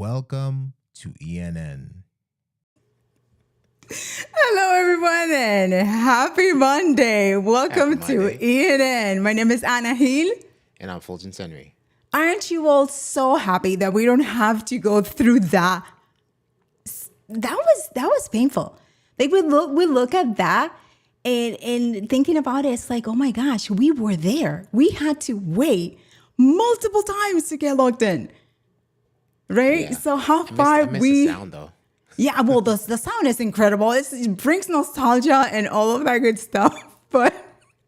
welcome to ENN. Hello, everyone, and happy Monday. Welcome Happy to Monday. ENN. My name is Anna Hill. And I'm Fuljens Henry. Aren't you all so happy that we don't have to go through that? That was painful. Like we look at that and thinking about it, it's like, oh my gosh, we were there. We had to wait multiple times to get logged in. Right? Yeah. So how I far miss we the sound though. Yeah, well, the sound is incredible. It brings nostalgia and all of that good stuff. But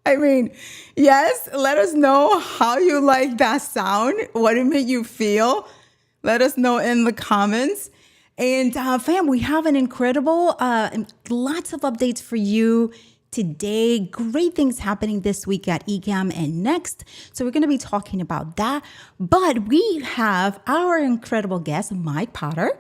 I mean, yes, let us know how you like that sound, what it made you feel. Let us know in the comments. And fam, we have an incredible, lots of updates for you today. Great things happening this week at Ecamm and next. So we're going to be talking about that. But we have our incredible guest, Mike Potter.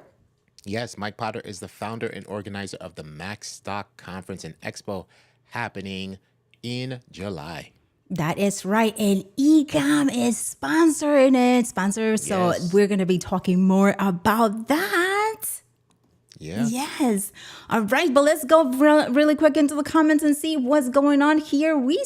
Yes, Mike Potter is the founder and organizer of the Macstock Conference and Expo happening in July. That is right. And Ecamm is sponsoring it. So Yes. we're going to be talking more about that. Yeah. Yes. All right. But let's go really quick into the comments and see what's going on here. We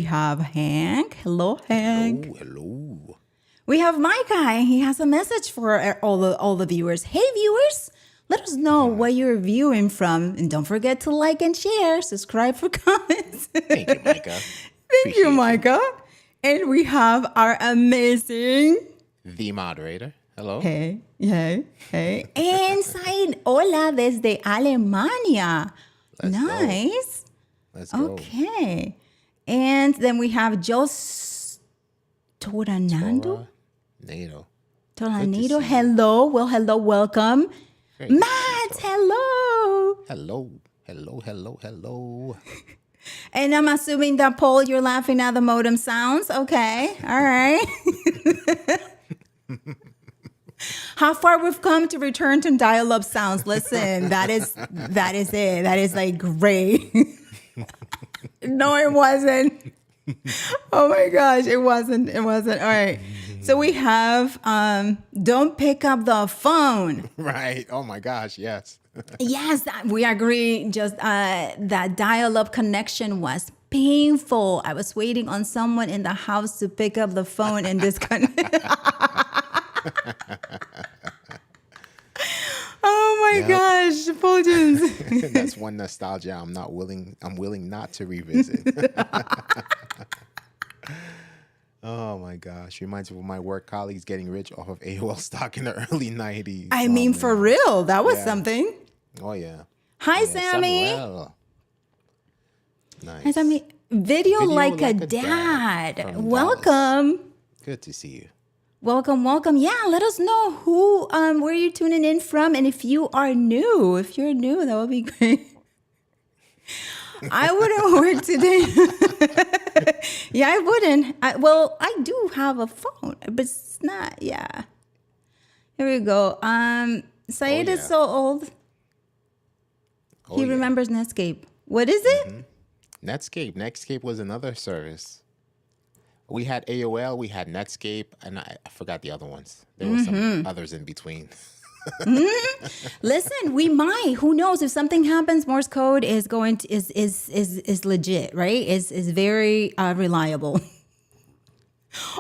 have Hank. Hello, Hank. Hello. We have Micah. He has a message for all the viewers. Hey, viewers. Let us know where you're viewing from. And don't forget to like and share. Subscribe for comments. Thank you, Micah. Thank you, Micah. And we have our amazing... The moderator. Hello. Hey. And Said, hola desde Alemania. Let's Nice. Let's go. Okay. And then we have Jos Toranando. NATO. Toranado. Hello. Well, hello. Welcome. Great to see you, Matt, Tor. hello. Hello. And I'm assuming that, Paul, you're laughing at the modem sounds. Okay. All right. How far we've come to return to dial-up sounds. Listen, that is it. That is like great. No, it wasn't. Oh my gosh, it wasn't. All right. So we have don't pick up the phone. Right. Oh my gosh, yes. Yes, we agree. Just that dial-up connection was painful. I was waiting on someone in the house to pick up the phone and disconnect. Oh my gosh, Fuljens. That's one nostalgia I'm willing not to revisit. Oh my gosh. Reminds me of my work colleagues getting rich off of AOL stock in the early 90s. I mean, for real, that was Yeah. something. Oh yeah. Hi, Yeah, Sammy. Samuel. Nice. Hi, Sammy. Video like a dad dad. from Welcome. Good to see you. Welcome. Yeah, let us know who, where you're tuning in from, and if you're new, that would be great. I wouldn't work today. Yeah, I wouldn't. I do have a phone, but it's not. Yeah. Here we go. Saeed is yeah. so old. Oh, He yeah. remembers Netscape. What is it? Netscape was another service. We had AOL, we had Netscape, and I forgot the other ones. There were some others in between. Listen, we might. Who knows? If something happens, Morse code is going to is legit, right? Is very reliable.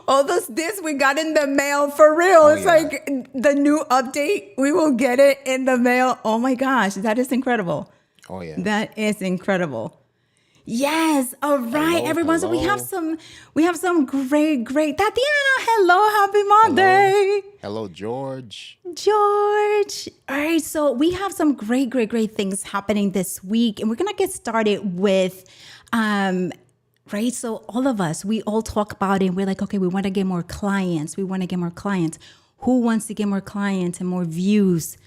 All this we got in the mail for real. It's yeah. like the new update. We will get it in the mail. Oh my gosh, that is incredible. Oh yeah. That is incredible. Yes. All right, everyone. So we have some great. Tatiana, hello, happy Monday. Hello, George. George. All right, so we have some great things happening this week, and we're gonna get started with, right? So all of us, we all talk about it. And we're like, okay, we want to get more clients. Who wants to get more clients and more views?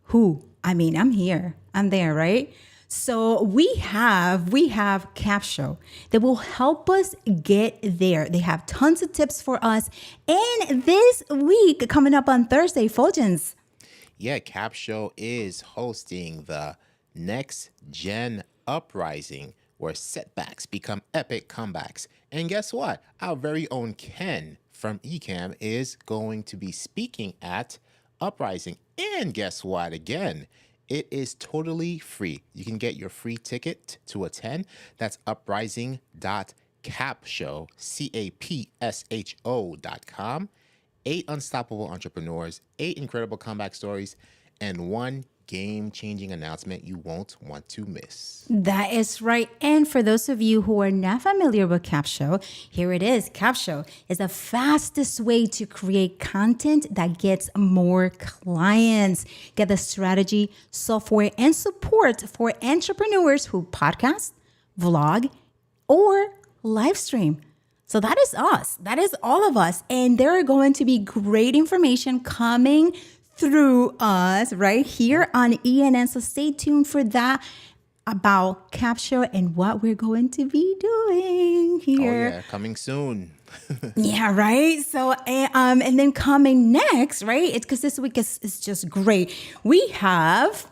Who? I mean, I'm here. I'm there, right? So we have Capshow that will help us get there. They have tons of tips for us. And this week, coming up on Thursday, Fuljens. Yeah, Capshow is hosting the Next Gen Uprising, where setbacks become epic comebacks. And guess what? Our very own Ken from Ecamm is going to be speaking at Uprising. And guess what? Again, it is totally free. You can get your free ticket to attend. That's uprising.capshow, CAPSHO.com. 8 unstoppable entrepreneurs, 8 incredible comeback stories, and 1 game-changing announcement you won't want to miss. That is right. And for those of you who are not familiar with Capshow, here it is. Capshow is the fastest way to create content that gets more clients. Get the strategy, software, and support for entrepreneurs who podcast, vlog, or live stream. So that is us. That is all of us. And there are going to be great information coming through us right here on ENN. So stay tuned for that about Capshow and what we're going to be doing here. Oh yeah, coming soon. Yeah, right. So, and then coming next, right? It's because this week is just great. We have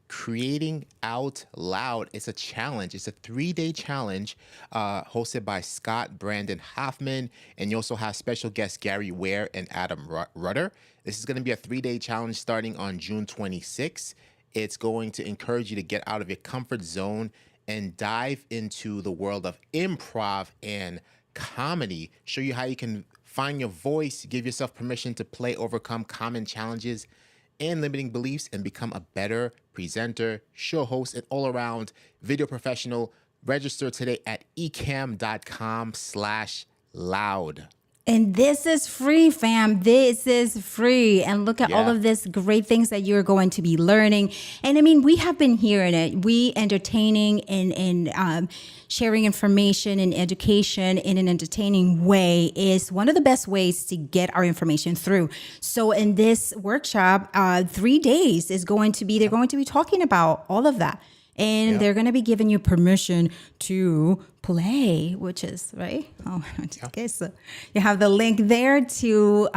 Creating Out Loud. It's a challenge. It's a 3-day challenge hosted by Scott Brandon Hoffman. And you also have special guests Gary Ware and Adam Rudder. This is going to be a 3-day challenge starting on June 26th. It's going to encourage you to get out of your comfort zone and dive into the world of improv and comedy. Show you how you can find your voice, give yourself permission to play, overcome common challenges and limiting beliefs, and become a better presenter, show host, and all-around video professional. Register today at ecamm.com/loud. And this is free, fam. This is free. And look at all Yeah. of this great things that you're going to be learning. And I mean, we have been hearing it. We entertaining and sharing information and education in an entertaining way is one of the best ways to get our information through. So in this workshop, 3 days is going to be, they're going to be talking about all of that. And they're going to be giving you permission to play, which is right. Oh, okay. So you have the link there to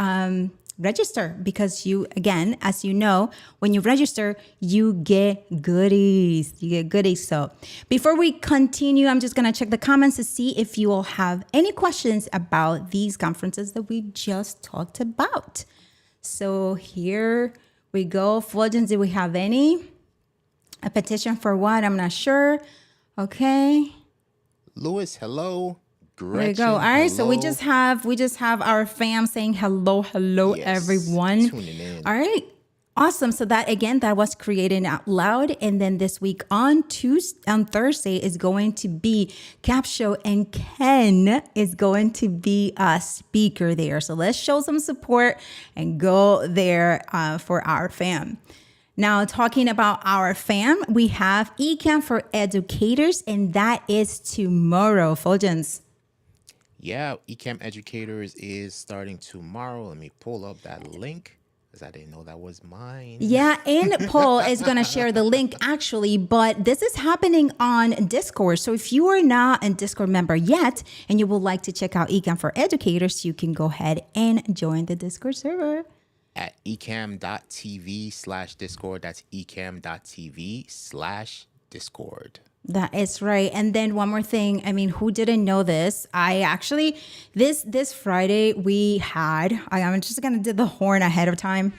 register because you, again, as you know, when you register, you get goodies. You get goodies. So before we continue, I'm just going to check the comments to see if you all have any questions about these conferences that we just talked about. So here we go. Fuljens, do we have any? A petition for what? I'm not sure. Okay. Lewis, hello. Gretchen, There you go. All right. So we hello. just have our fam saying hello, Yes, everyone. tuning in. All right. Awesome. So that again, that was created out loud. And then this week on Thursday is going to be Capshow, and Ken is going to be a speaker there. So let's show some support and go there for our fam. Now, talking about our fam, we have Ecamm for Educators, and that is tomorrow. Fuljens. Yeah, Ecamm Educators is starting tomorrow. Let me pull up that link because I didn't know that was mine. Yeah, and Paul is going to share the link actually, but this is happening on Discord. So if you are not a Discord member yet and you would like to check out Ecamm for Educators, you can go ahead and join the Discord server. At ecamm.tv/discord. That's ecamm.tv/discord. That is right. And then one more thing. I mean, who didn't know this? I actually, this Friday I'm just going to do the horn ahead of time.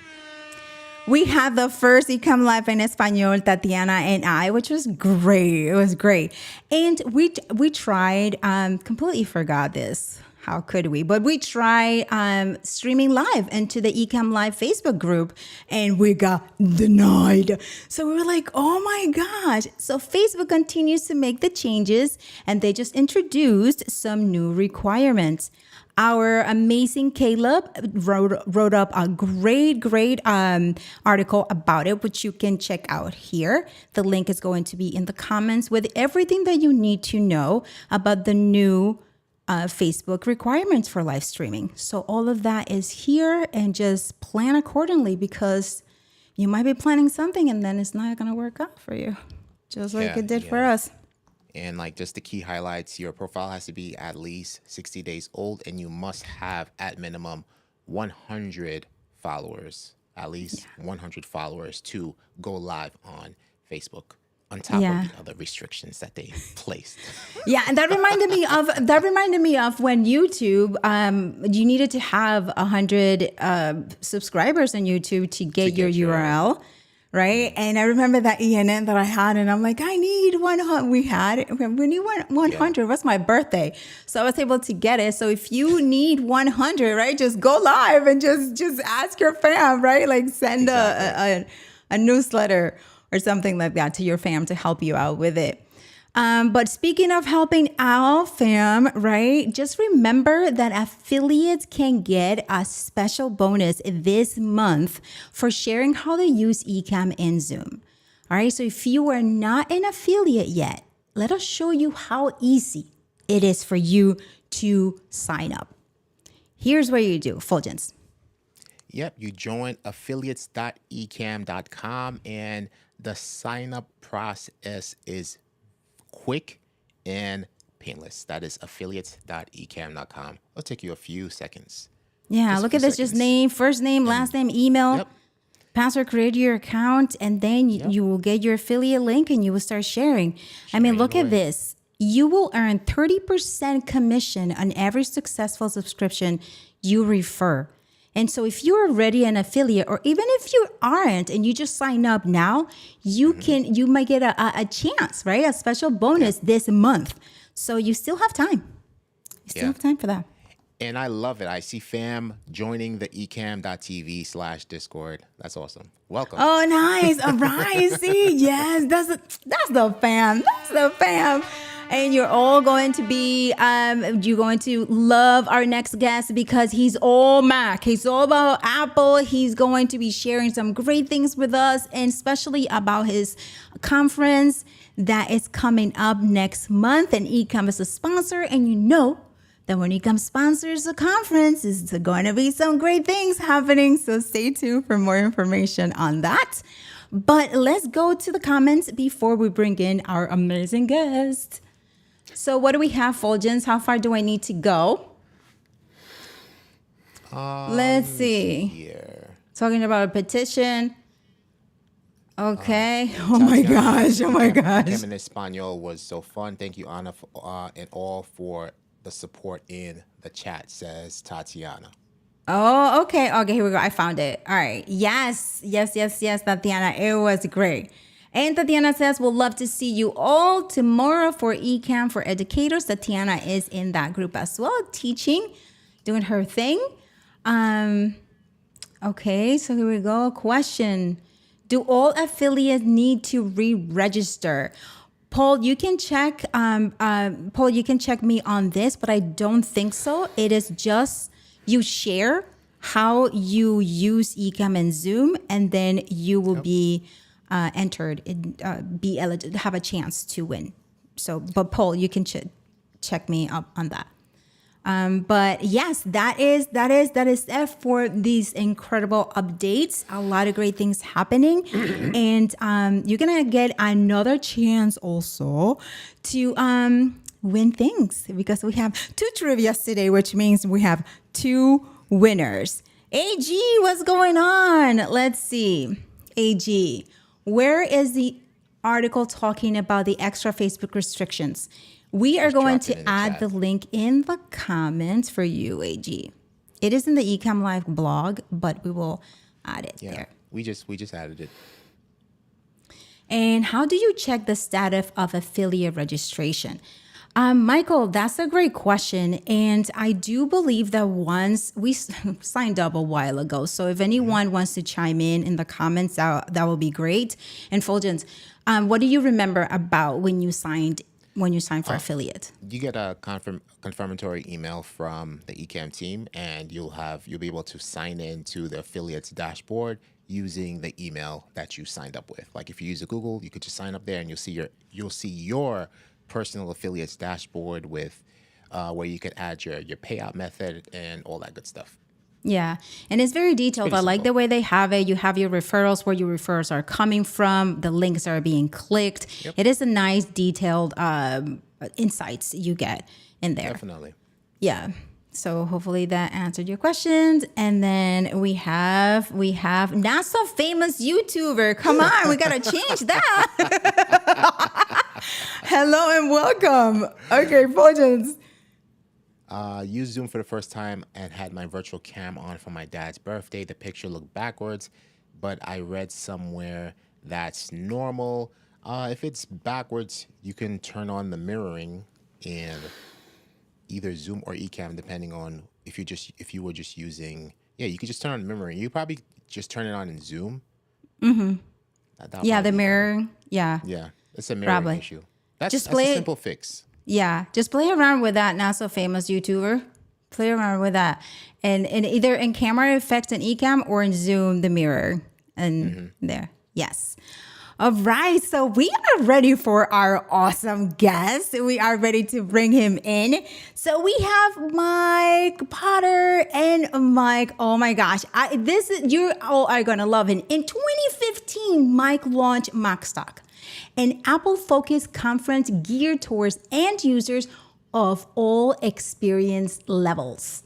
We had the first Ecamm Live in Espanol, Tatiana and I, which was great. It was great. And we tried, completely forgot this. How could we? But we tried streaming live into the Ecamm Live Facebook group, and we got denied. So we were like, oh my gosh. So Facebook continues to make the changes, and they just introduced some new requirements. Our amazing Caleb wrote up a great article about it, which you can check out here. The link is going to be in the comments with everything that you need to know about the new Facebook requirements for live streaming. So all of that is here, and just plan accordingly because you might be planning something and then it's not going to work out for you, just like it did for us. And like just the key highlights, your profile has to be at least 60 days old, and you must have at minimum 100 followers, at least 100 followers to go live on Facebook. on top of Yeah. the other restrictions that they placed. Yeah, and that reminded me of when YouTube, you needed to have 100 subscribers on YouTube to get your get your- URL, right? And I remember that ENN that I had, and I'm like, I need 100. We need 100. What's my birthday? So I was able to get it. So if you need 100, right, just go live and just ask your fam, right? Like send a newsletter or something like that to your fam to help you out with it. But speaking of helping out fam, right? Just remember that affiliates can get a special bonus this month for sharing how to use Ecamm in Zoom. All right. So if you are not an affiliate yet, let us show you how easy it is for you to sign up. Here's what you do, Fuljens. Yep, you join affiliates.ecamm.com, and the sign up process is quick and painless. That is affiliates.ecamm.com. It'll take you a few seconds. Yeah, Just a look few at this. Just seconds. name, first name, last name, email, Yep. password, create your account, and then you will get your affiliate link and you will start sharing. I mean, Sharing look away. at this. You will earn 30% commission on every successful subscription you refer. And so if you're already an affiliate, or even if you aren't and you just sign up now, you might get a chance, right? A special bonus this month. So you still have time. You still have time for that. And I love it. I see fam joining the ecamm.tv/Discord. That's awesome. Welcome. Oh, nice. All right. See, yes, that's the fam. That's the fam. And you're all going to be, you're going to love our next guest because he's all Mac. He's all about Apple. He's going to be sharing some great things with us, and especially about his conference that is coming up next month. And Ecamm is a sponsor, and you know that when Ecamm sponsors a conference, there's going to be some great things happening. So stay tuned for more information on that. But let's go to the comments before we bring in our amazing guest. So what do we have, Fuljens? How far do I need to go? Let's see. Here. Talking about a petition. Okay. Oh my gosh. Ecamm in Espanol was so fun. Thank you, Anna, and all for the support in the chat, says Tatiana. Oh, okay. Okay, here we go. I found it. All right. Yes, Tatiana. It was great. And Tatiana says, we'll love to see you all tomorrow for Ecamm for Educators. Tatiana is in that group as well, teaching, doing her thing. Okay, so here we go. Question. Do all affiliates need to re-register? Paul, you can check. Paul, you can check me on this, but I don't think so. It is just you share how you use Ecamm and Zoom, and then you will be entered, be eligible, have a chance to win. So, but Paul, you can check me up on that. But yes, that is it for these incredible updates. A lot of great things happening, and you're gonna get another chance also to win things because we have 2 trivias today, which means we have 2 winners. AG, what's going on? Let's see, AG. Where is the article talking about the extra Facebook restrictions? We are going to add the link in the comments for you, AG. It is in the Ecamm Live blog, but we will add it there. We just added it. And how do you check the status of affiliate registration? Michael, that's a great question. And I do believe that once we signed up a while ago. So if anyone wants to chime in the comments, that will be great. And Fuljens, what do you remember about when you signed for affiliate? You get a confirmatory email from the Ecamm team, and you'll be able to sign in to the affiliates dashboard using the email that you signed up with. Like if you use a Google, you could just sign up there, and you'll see your personal affiliates dashboard with where you could add your payout method and all that good stuff. Yeah, and it's very detailed. I like the way they have it. You have your referrals, where your referrals are coming from. The links are being clicked. Yep. It is a nice detailed insights you get in there. Definitely. Yeah. So hopefully that answered your questions. And then we have not so famous YouTuber. Come on, we gotta change that. Hello and welcome. Okay, Fuljens. Used Zoom for the first time and had my virtual cam on for my dad's birthday. The picture looked backwards, but I read somewhere that's normal. If it's backwards, you can turn on the mirroring in either Zoom or Ecamm, depending on if you were just using. Yeah, you could just turn on the mirroring. You probably just turn it on in Zoom. That'll Yeah, probably the be better. mirror. Yeah, Yeah, it's a mirroring probably. issue. That's Just that's a play it. simple fix. Yeah, just play around with that not so famous YouTuber. Play around with that, and either in camera effects in Ecamm or in Zoom the mirror, and there. Yes. All right, so we are ready for our awesome guest. We are ready to bring him in. So we have Mike Potter and Mike. Oh my gosh, you all are gonna love him. In 2015, Mike launched Macstock, an Apple-focused conference geared towards end users of all experience levels.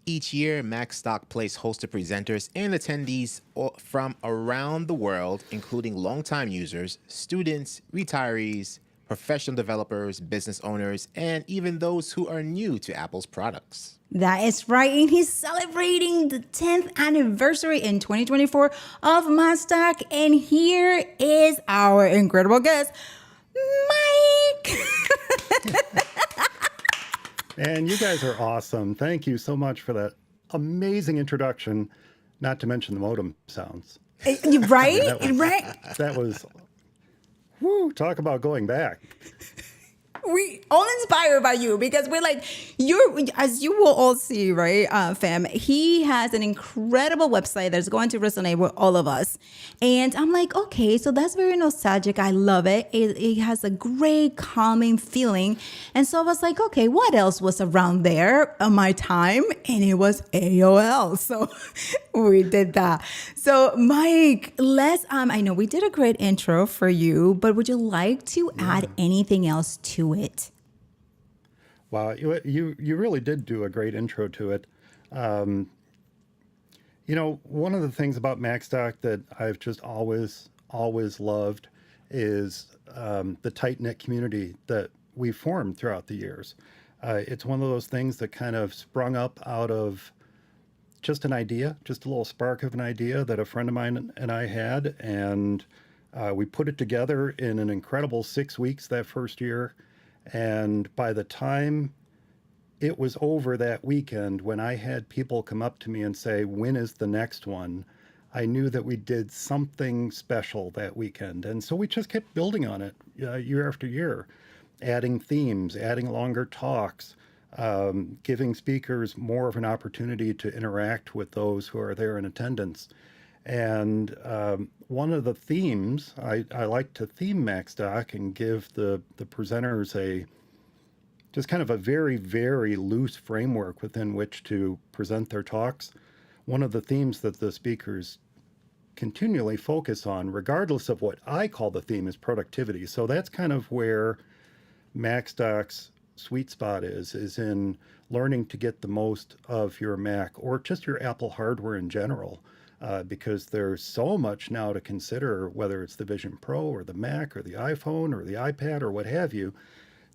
Each year, Macstock plays host to presenters and attendees from around the world, including longtime users, students, retirees, professional developers, business owners, and even those who are new to Apple's products. That is right. And he's celebrating the 10th anniversary in 2024 of Macstock. And here is our incredible guest, Mike. And you guys are awesome. Thank you so much for that amazing introduction, not to mention the modem sounds. Right? That was, whoo, talk about going back. We all inspired by you because we're like, as you will all see, right, fam, he has an incredible website that's going to resonate with all of us. And I'm like, okay, so that's very nostalgic. I love it. It has a great calming feeling. And so I was like, okay, what else was around there on my time? And it was AOL. So we did that. So Mike, I know we did a great intro for you, but would you like to add anything else to it? Wow, you really did do a great intro to it. One of the things about Macstock that I've just always loved is the tight-knit community that we formed throughout the years. It's one of those things that kind of sprung up out of just an idea, just a little spark of an idea that a friend of mine and I had, and we put it together in an incredible 6 weeks that first year. And by the time it was over that weekend, when I had people come up to me and say, when is the next one? I knew that we did something special that weekend. And so we just kept building on it year after year, adding themes, adding longer talks, giving speakers more of an opportunity to interact with those who are there in attendance. And one of the themes, I like to theme Macstock and give the presenters just kind of a very, very loose framework within which to present their talks. One of the themes that the speakers continually focus on, regardless of what I call the theme, is productivity. So that's kind of where Macstock's sweet spot is in learning to get the most of your Mac or just your Apple hardware in general. Because there's so much now to consider, whether it's the Vision Pro or the Mac or the iPhone or the iPad or what have you.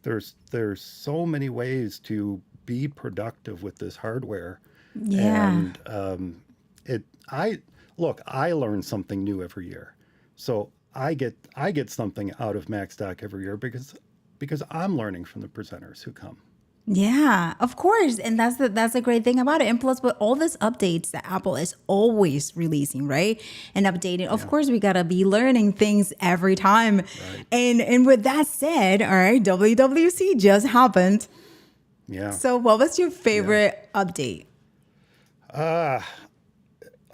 There's so many ways to be productive with this hardware. Yeah. And I learn something new every year. So I get something out of Macstock every year because I'm learning from the presenters who come. Yeah, of course. And that's the great thing about it. And plus, with all these updates that Apple is always releasing, right? And updating. Of course, we got to be learning things every time. Right. And with that said, all right, WWC just happened. Yeah. So what was your favorite update?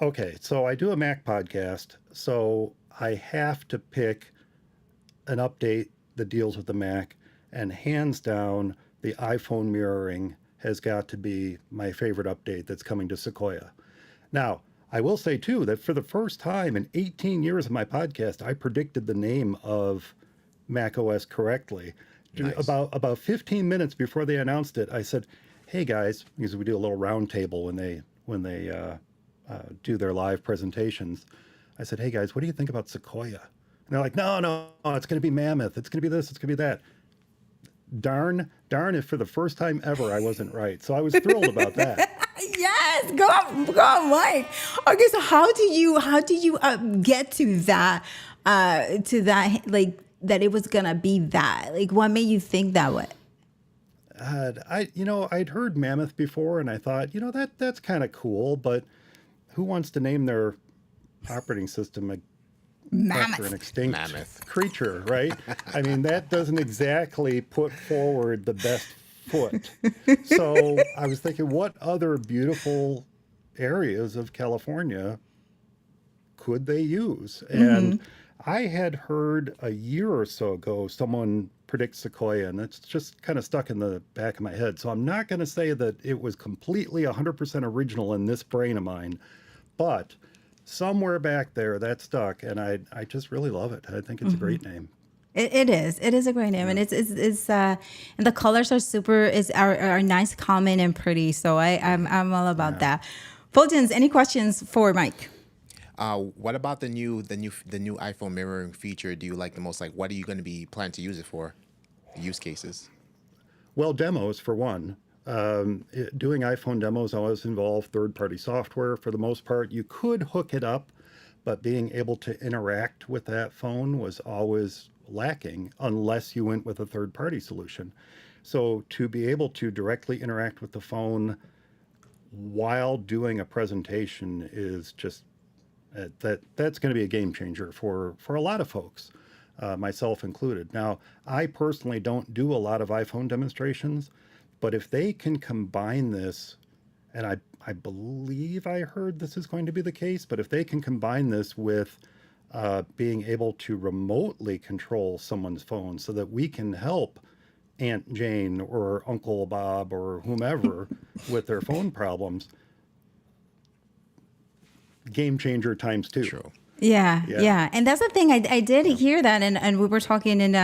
Okay, so I do a Mac podcast, so I have to pick an update that deals with the Mac, and hands down, the iPhone mirroring has got to be my favorite update that's coming to Sequoia. Now, I will say too that for the first time in 18 years of my podcast, I predicted the name of macOS correctly. Nice. About 15 minutes before they announced it, I said, hey guys, because we do a little round table when they do their live presentations. I said, hey guys, what do you think about Sequoia? And they're like, no, no, it's going to be Mammoth. It's going to be this. It's going to be that. Darn if for the first time ever I wasn't right. So I was thrilled about that. Yes, go on, Mike. Okay, so how do you get to that like that it was gonna be that? Like, what made you think that way? I'd heard Mammoth before, and I thought, that's kind of cool, but who wants to name their operating system after an Mammoth. extinct Mammoth. creature, right? I mean, that doesn't exactly put forward the best foot. So I was thinking, what other beautiful areas of California could they use? And I had heard a year or so ago someone predict Sequoia, and it's just kind of stuck in the back of my head. So I'm not going to say that it was completely 100% original in this brain of mine, but somewhere back there that stuck, and I just really love it. I think it's a great name. It is. It is a great name, and it's and the colors are are nice, common, and pretty. So I'm all about that. Fuljens, any questions for Mike? What about the new iPhone mirroring feature? Do you like the most? Like, what are you going to be planning to use it for? The use cases. Well, demos for one. Doing iPhone demos always involve third-party software for the most part. You could hook it up, but being able to interact with that phone was always lacking unless you went with a third-party solution. So to be able to directly interact with the phone while doing a presentation is just that's going to be a game changer for a lot of folks, myself included. Now, I personally don't do a lot of iPhone demonstrations, but if they can combine this, and I believe I heard this is going to be the case, but if they can combine this with being able to remotely control someone's phone so that we can help Aunt Jane or Uncle Bob or whomever with their phone problems, game changer times two. True. Yeah. And that's the thing. I did hear that, and we were talking in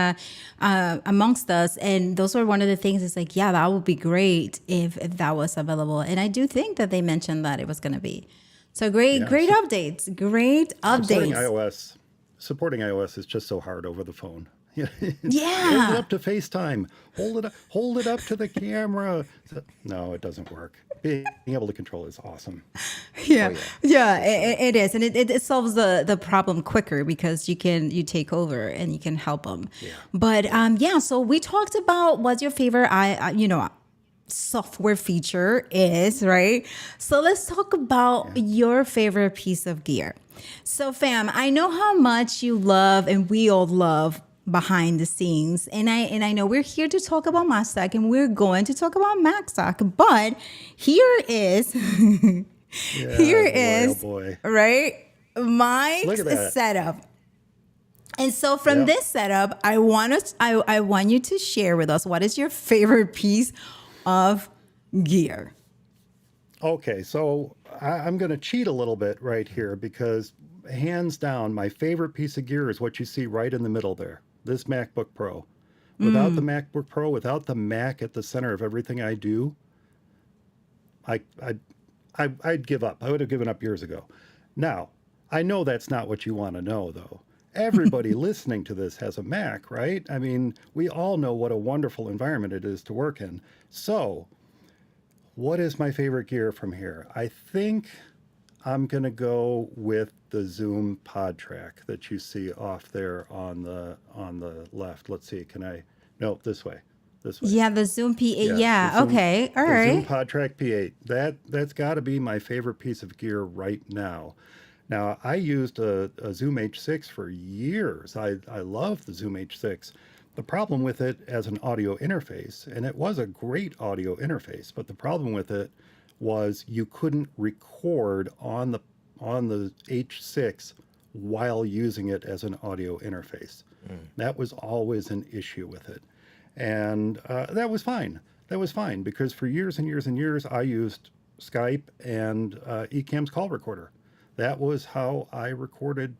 amongst us, and those were one of the things. It's like, yeah, that would be great if that was available. And I do think that they mentioned that it was going to be. So great updates. Supporting iOS is just so hard over the phone. Yeah. Hold it up to FaceTime. Hold it up to the camera. No, it doesn't work. Being able to control is awesome. Yeah. It is, and it solves the problem quicker because you take over and you can help them. Yeah. But so we talked about what's your favorite software feature is, right? So let's talk about your favorite piece of gear. So fam, I know how much you love, and we all love, behind the scenes, and I know we're here to talk about Macstock, and we're going to talk about Macstock, but here is right, Mike's setup. And so from this setup, I want you to share with us, what is your favorite piece of gear? Okay, so I'm going to cheat a little bit right here because hands down, my favorite piece of gear is what you see right in the middle there, this MacBook Pro. Without the MacBook Pro, without the Mac at the center of everything I do, I'd give up. I would have given up years ago. Now, I know that's not what you want to know, though. Everybody listening to this has a Mac, right? I mean, we all know what a wonderful environment it is to work in. So, what is my favorite gear from here? I think I'm going to go with the Zoom pod track that you see off there on the left. Let's see. No, this way. Yeah, the Zoom P8. Yeah. Okay. All right. Zoom pod track P8. That's got to be my favorite piece of gear right now. Now, I used a Zoom H6 for years. I love the Zoom H6. The problem with it as an audio interface, and it was a great audio interface, but the problem with it was you couldn't record on the H6 while using it as an audio interface. That was always an issue with it. And that was fine. That was fine because for years and years and years, I used Skype and Ecamm's call recorder. That was how I recorded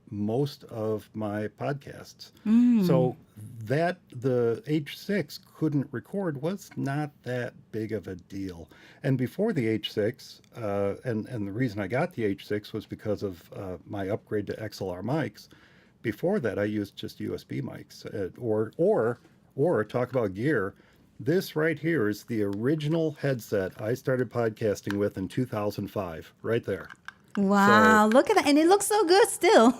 most of my podcasts. So that the H6 couldn't record was not that big of a deal. And before the H6, and the reason I got the H6 was because of my upgrade to XLR mics. Before that, I used just USB mics, or talk about gear. This right here is the original headset I started podcasting with in 2005, right there. Wow, look at that. And it looks so good still.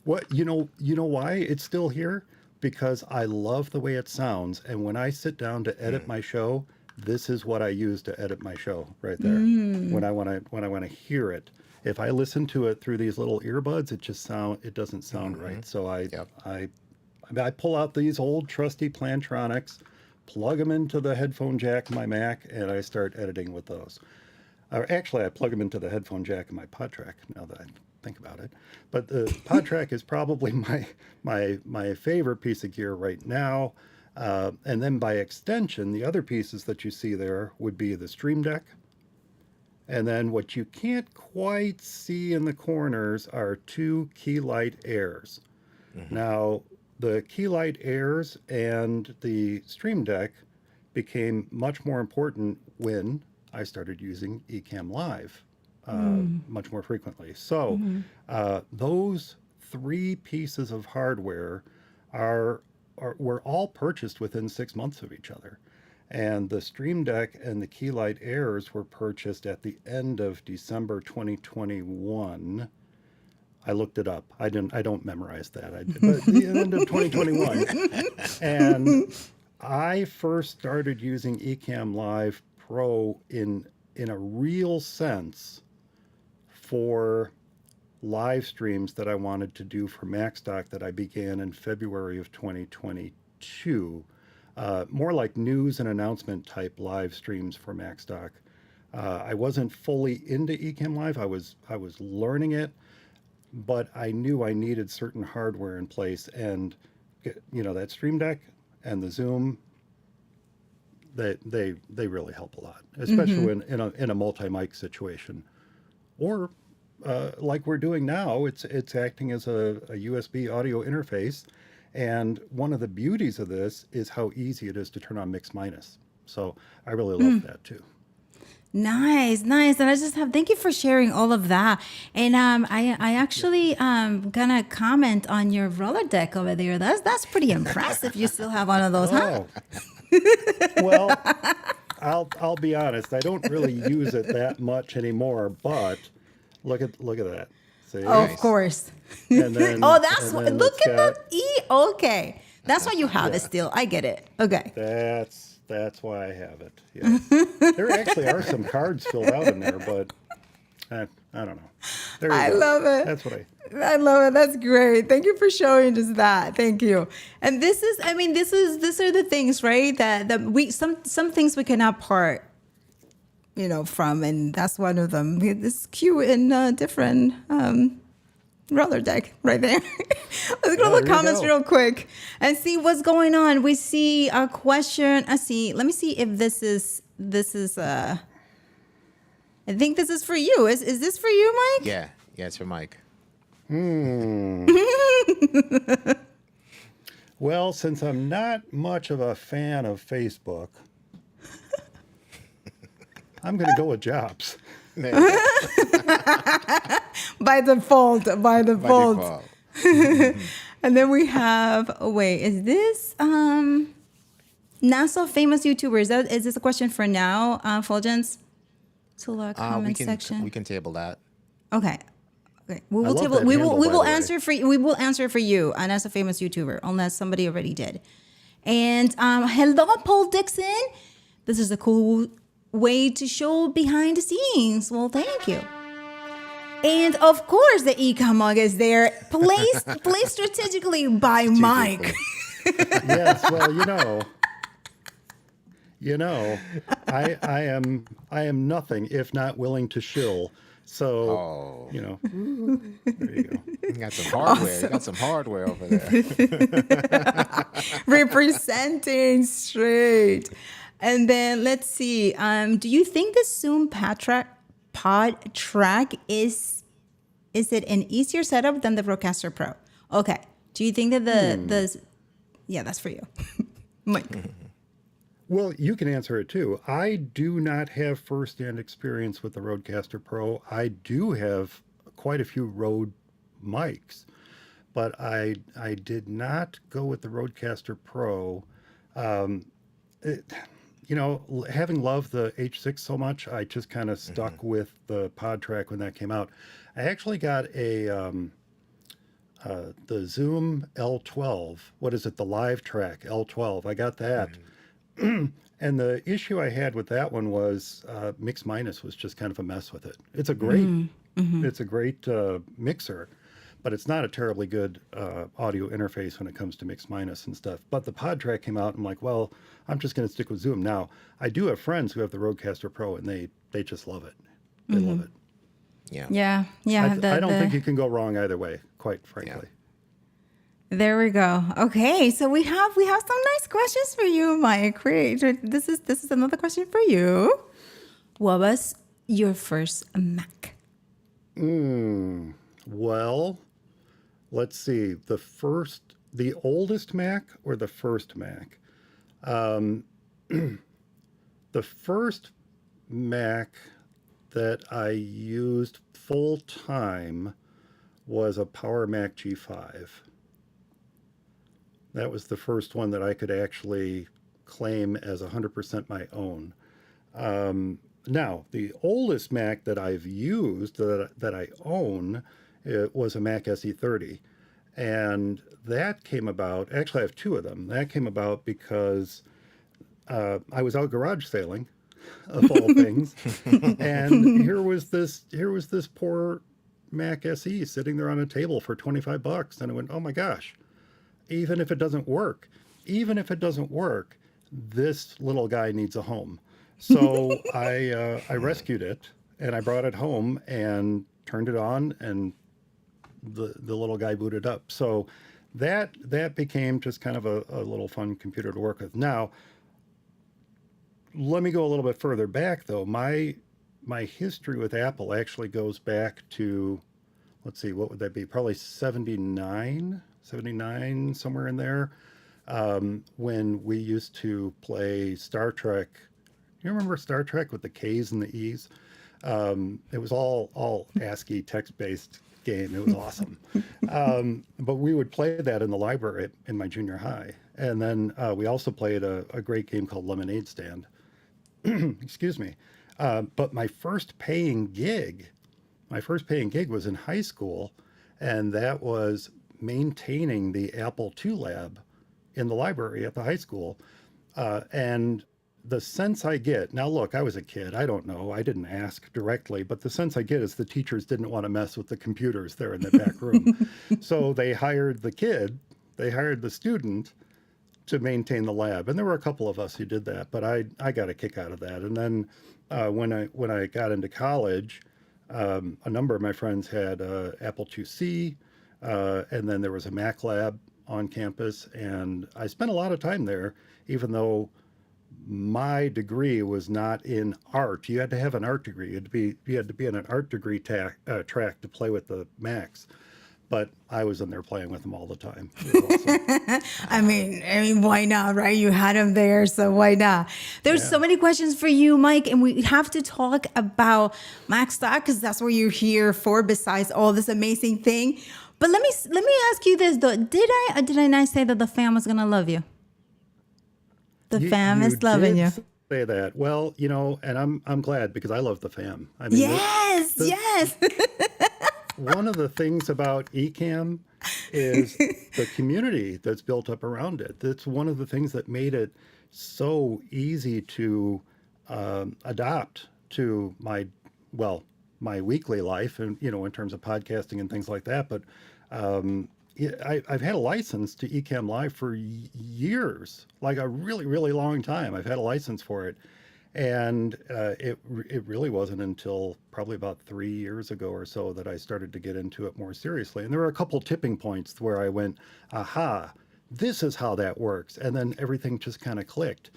What you know why it's still here? Because I love the way it sounds, and when I sit down to edit my show, this is what I use to edit my show right there. When I want to hear it. If I listen to it through these little earbuds, it doesn't sound right. So I pull out these old trusty Plantronics, plug them into the headphone jack in my Mac, and I start editing with those. Or actually, I plug them into the headphone jack in my PodTrack, now that I think about it. But the PodTrack is probably my favorite piece of gear right now. And then by extension, the other pieces that you see there would be the Stream Deck. And then what you can't quite see in the corners are two Keylight Airs. Now, the Keylight Airs and the Stream Deck became much more important when I started using Ecamm Live much more frequently. So those three pieces of hardware were all purchased within 6 months of each other. And the Stream Deck and the Keylight Airs were purchased at the end of December 2021. I looked it up. I don't memorize that. But the end of 2021. And I first started using Ecamm Live Pro in a real sense for live streams that I wanted to do for Macstock that I began in February of 2022. More like news and announcement type live streams for Macstock. I wasn't fully into Ecamm Live. I was learning it, but I knew I needed certain hardware in place, and that Stream Deck and the Zoom, they really help a lot, especially in a multi-mic situation, or like we're doing now. It's acting as a USB audio interface. And one of the beauties of this is how easy it is to turn on mix minus. So I really love that too. Nice. And I just thank you for sharing all of that. And I actually gonna comment on your roller deck over there. That's pretty impressive. You still have one of those, huh? Well, I'll be honest. I don't really use it that much anymore. But look at that. See? Oh, of course. And then, look at that. Okay, that's why you have it still. I get it. Okay. That's why I have it. Yeah. There actually are some cards filled out in there, but I don't know. There you go. Love it. That's what I love it. That's great. Thank you for showing just that. Thank you. And these are the things, right? That we some things we cannot part, from, and that's one of them. It's cute and different roller deck right there. Let's go to the comments real quick and see what's going on. We see a question. Let me see if this is I think this is for you. Is this for you, Mike? Yeah, it's for Mike. Well, since I'm not much of a fan of Facebook, I'm going to go with Jobs. By default. And then we have, is this not so famous YouTubers? Is this a question for now, Fuljens? To our comment section. We can table that. Okay. We will table. We will answer for you. We will answer for you, and as a famous YouTuber, unless somebody already did. And hello, Paul Dixon. This is a cool way to show behind the scenes. Well, thank you. And of course, the Ecamm mug is there, placed strategically by Mike. Yes, well, I am nothing if not willing to shill. So, there you go. You got some hardware. Awesome. You got some hardware over there. Representing straight. And then let's see. Do you think the Zoom pod track is is it an easier setup than the Rodecaster Pro? Okay. Do you think that yeah, that's for you, Mike. Well, you can answer it too. I do not have firsthand experience with the Rodecaster Pro. I do have quite a few Rode mics, but I did not go with the Rodecaster Pro. Having loved the H6 so much, I just kind of stuck with the Pod Track when that came out. I actually got the Zoom L12. What is it? The Live Track L12. I got that. And the issue I had with that one was Mix Minus was just kind of a mess with it. It's a great mixer, but it's not a terribly good audio interface when it comes to Mix Minus and stuff. But the Pod Track came out, and I'm like, well, I'm just going to stick with Zoom. Now, I do have friends who have the Rodecaster Pro, and they just love it. They love it. Yeah. I don't think you can go wrong either way, quite frankly. There we go. Okay, so we have some nice questions for you, Mike. Great. This is another question for you. What was your first Mac? Well, let's see. The oldest Mac or the first Mac? The first Mac that I used full time was a Power Mac G5. That was the first one that I could actually claim as 100% my own. Now, the oldest Mac that I've used that I own was a Mac SE30. And that came about, actually I have two of them. That came about because I was out garage sailing, of all things. And here was this poor Mac SE sitting there on a table for $25. And I went, oh my gosh. Even if it doesn't work, this little guy needs a home. So I rescued it and I brought it home and turned it on, and the little guy booted up. So that became just kind of a little fun computer to work with. Now, let me go a little bit further back though. My history with Apple actually goes back to, let's see, what would that be? Probably 79, somewhere in there, when we used to play Star Trek. You remember Star Trek with the K's and the E's? It was all ASCII text-based game. It was awesome. But we would play that in the library in my junior high. And then we also played a great game called Lemonade Stand. Excuse me. But my first paying gig was in high school, and that was maintaining the Apple II lab in the library at the high school. And the sense I get, now look, I was a kid, I don't know, I didn't ask directly, but the sense I get is the teachers didn't want to mess with the computers there in the back room. So they hired the student to maintain the lab. And there were a couple of us who did that, but I got a kick out of that. And then when I got into college, a number of my friends had Apple IIc, and then there was a Mac lab on campus, and I spent a lot of time there, even though my degree was not in art. You had to have an art degree. You had to be in an art degree track to play with the Macs. But I was in there playing with them all the time. It was awesome. I mean, why not, right? You had them there, so why not? There's so many questions for you, Mike, and we have to talk about Macstock because that's what you're here for. Besides all this amazing thing, but let me ask you this though: did I not say that the fam was gonna love you? The fam is loving you. Say that. Well, and I'm glad because I love the fam. I mean, yes. One of the things about Ecamm is the community that's built up around it. That's one of the things that made it so easy to adopt to my weekly life, and in terms of podcasting and things like that. But I've had a license to Ecamm Live for years, like a really, really long time. I've had a license for it. And it really wasn't until probably about 3 years ago or so that I started to get into it more seriously. And there were a couple tipping points where I went, aha, this is how that works. And then everything just kind of clicked.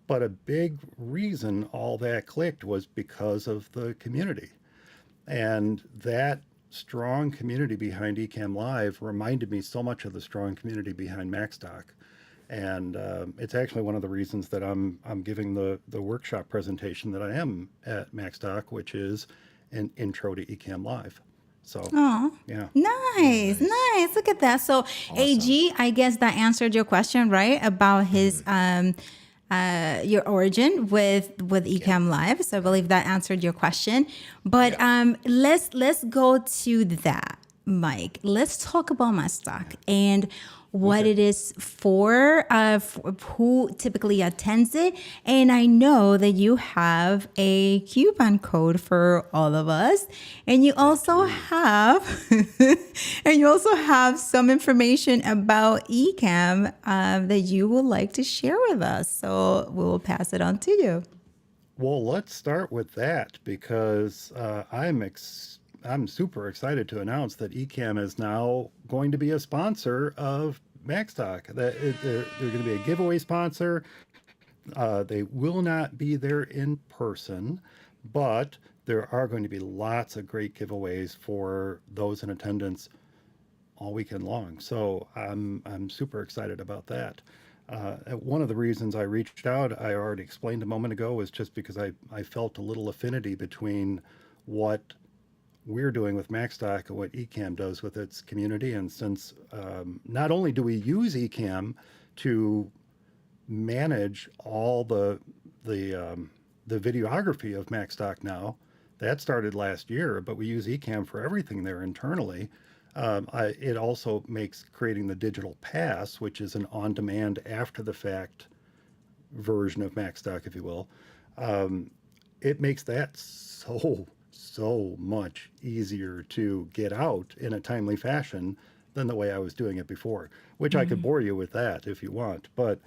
But a big reason all that clicked was because of the community. And that strong community behind Ecamm Live reminded me so much of the strong community behind Macstock. And it's actually one of the reasons that I'm giving the workshop presentation that I am at Macstock, which is an intro to Ecamm Live. So, Oh, yeah. nice, Nice. nice. Look at that. So, Awesome. AG, I guess that answered your question, right? About his your origin with Yep. Ecamm Live. So I believe that answered your question. But Yep. let's go to that, Mike. Let's talk about my stock and what Okay. it is for who typically attends it. And I know that you have a coupon code for all of us, and you I also do. have and you also have some information about Ecamm that you would like to share with us. So we will pass it on to you. Well, let's start with that because I'm super excited to announce that Ecamm is now going to be a sponsor of Macstock. They're going to be a giveaway sponsor. They will not be there in person, but there are going to be lots of great giveaways for those in attendance all weekend long. So I'm super excited about that. One of the reasons I reached out, I already explained a moment ago, was just because I felt a little affinity between what we're doing with Macstock and what Ecamm does with its community. And since not only do we use Ecamm to manage all the videography of Macstock now, that started last year, but we use Ecamm for everything there internally. It also makes creating the digital pass, which is an on-demand, after-the-fact version of Macstock, if you will. It makes that so much easier to get out in a timely fashion than the way I was doing it before. Which I could bore you with that if you want, but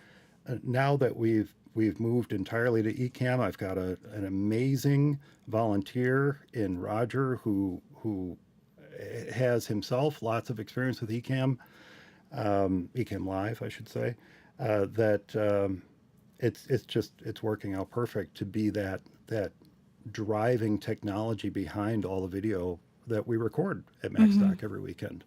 now that we've moved entirely to Ecamm, I've got an amazing volunteer in Roger who has himself lots of experience with Ecamm, Ecamm Live, I should say. That it's working out perfect to be that driving technology behind all the video that we record at Macstock every weekend.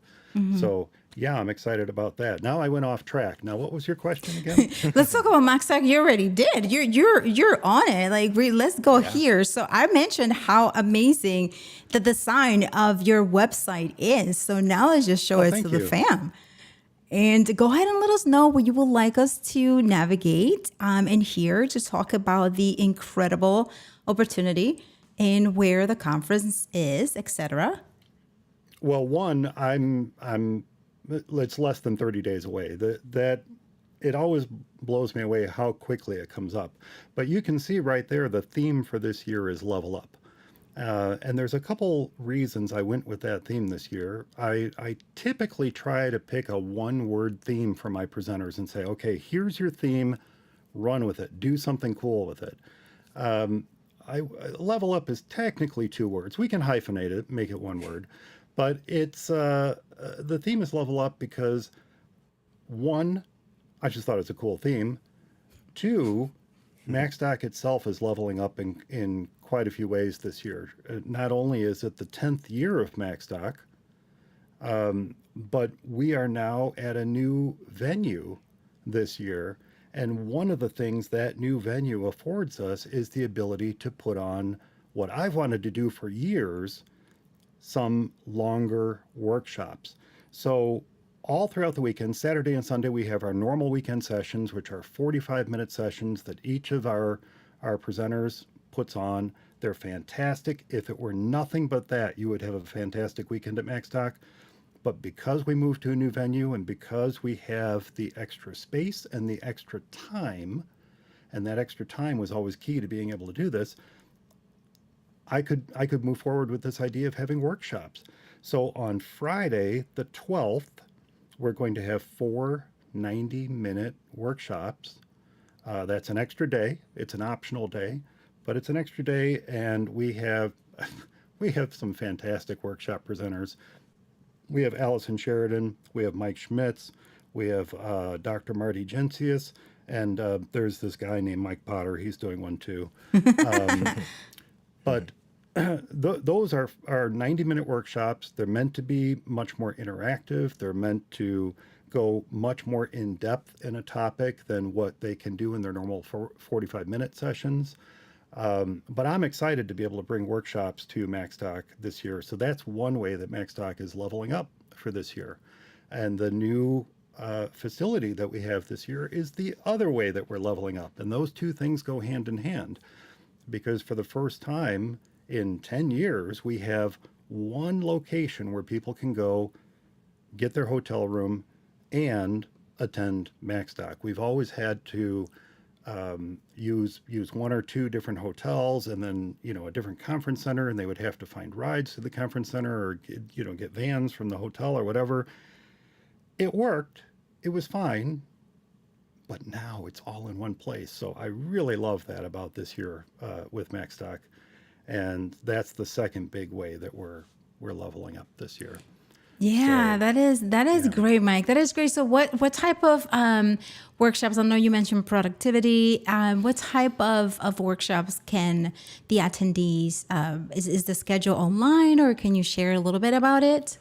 So yeah, I'm excited about that. Now I went off track. Now, what was your question again? Let's talk about Macstock. You already did. You're on it. Like let's go Yeah. here. So I mentioned how amazing the design of your website is. So now let's just show Oh, it to thank the you. fam. And go ahead and let us know where you would like us to navigate and here to talk about the incredible opportunity and where the conference is, etc. Well, one, it's less than 30 days away. That it always blows me away how quickly it comes up. But you can see right there the theme for this year is level up. And there's a couple reasons I went with that theme this year. I typically try to pick a one-word theme for my presenters and say, okay, here's your theme, run with it, do something cool with it. Level up is technically two words. We can hyphenate it, make it one word, but it's the theme is level up because one, I just thought it was a cool theme. Two, Macstock itself is leveling up in quite a few ways this year. Not only is it the 10th year of Macstock, but we are now at a new venue this year. And one of the things that new venue affords us is the ability to put on what I've wanted to do for years, some longer workshops. So all throughout the weekend, Saturday and Sunday, we have our normal weekend sessions, which are 45-minute sessions that each of our presenters puts on. They're fantastic. If it were nothing but that, you would have a fantastic weekend at Macstock. But because we moved to a new venue and because we have the extra space and the extra time, and that extra time was always key to being able to do this, I could move forward with this idea of having workshops. So on Friday, the 12th, we're going to have 4 90-minute workshops. That's an extra day. It's an optional day, but it's an extra day, and we have we have some fantastic workshop presenters. We have Allison Sheridan, we have Mike Schmitz, we have Dr. Marty Gensius, and there's this guy named Mike Potter. He's doing one too. But those are 90-minute workshops. They're meant to be much more interactive. They're meant to go much more in depth in a topic than what they can do in their normal 45-minute sessions. But I'm excited to be able to bring workshops to Macstock this year. So that's one way that Macstock is leveling up for this year. And the new facility that we have this year is the other way that we're leveling up. And those two things go hand in hand, because for the first time in 10 years, we have one location where people can go get their hotel room and attend Macstock. We've always had to use one or two different hotels, and then a different conference center, and they would have to find rides to the conference center, or get vans from the hotel or whatever. It worked. It was fine. But now it's all in one place. So I really love that about this year with Macstock. And that's the second big way that we're leveling up this year. Yeah, So, that is yeah. great, Mike. That is great. So what type of workshops? I know you mentioned productivity. What type of workshops can the attendees? Is the schedule online, or can you share a little bit about it?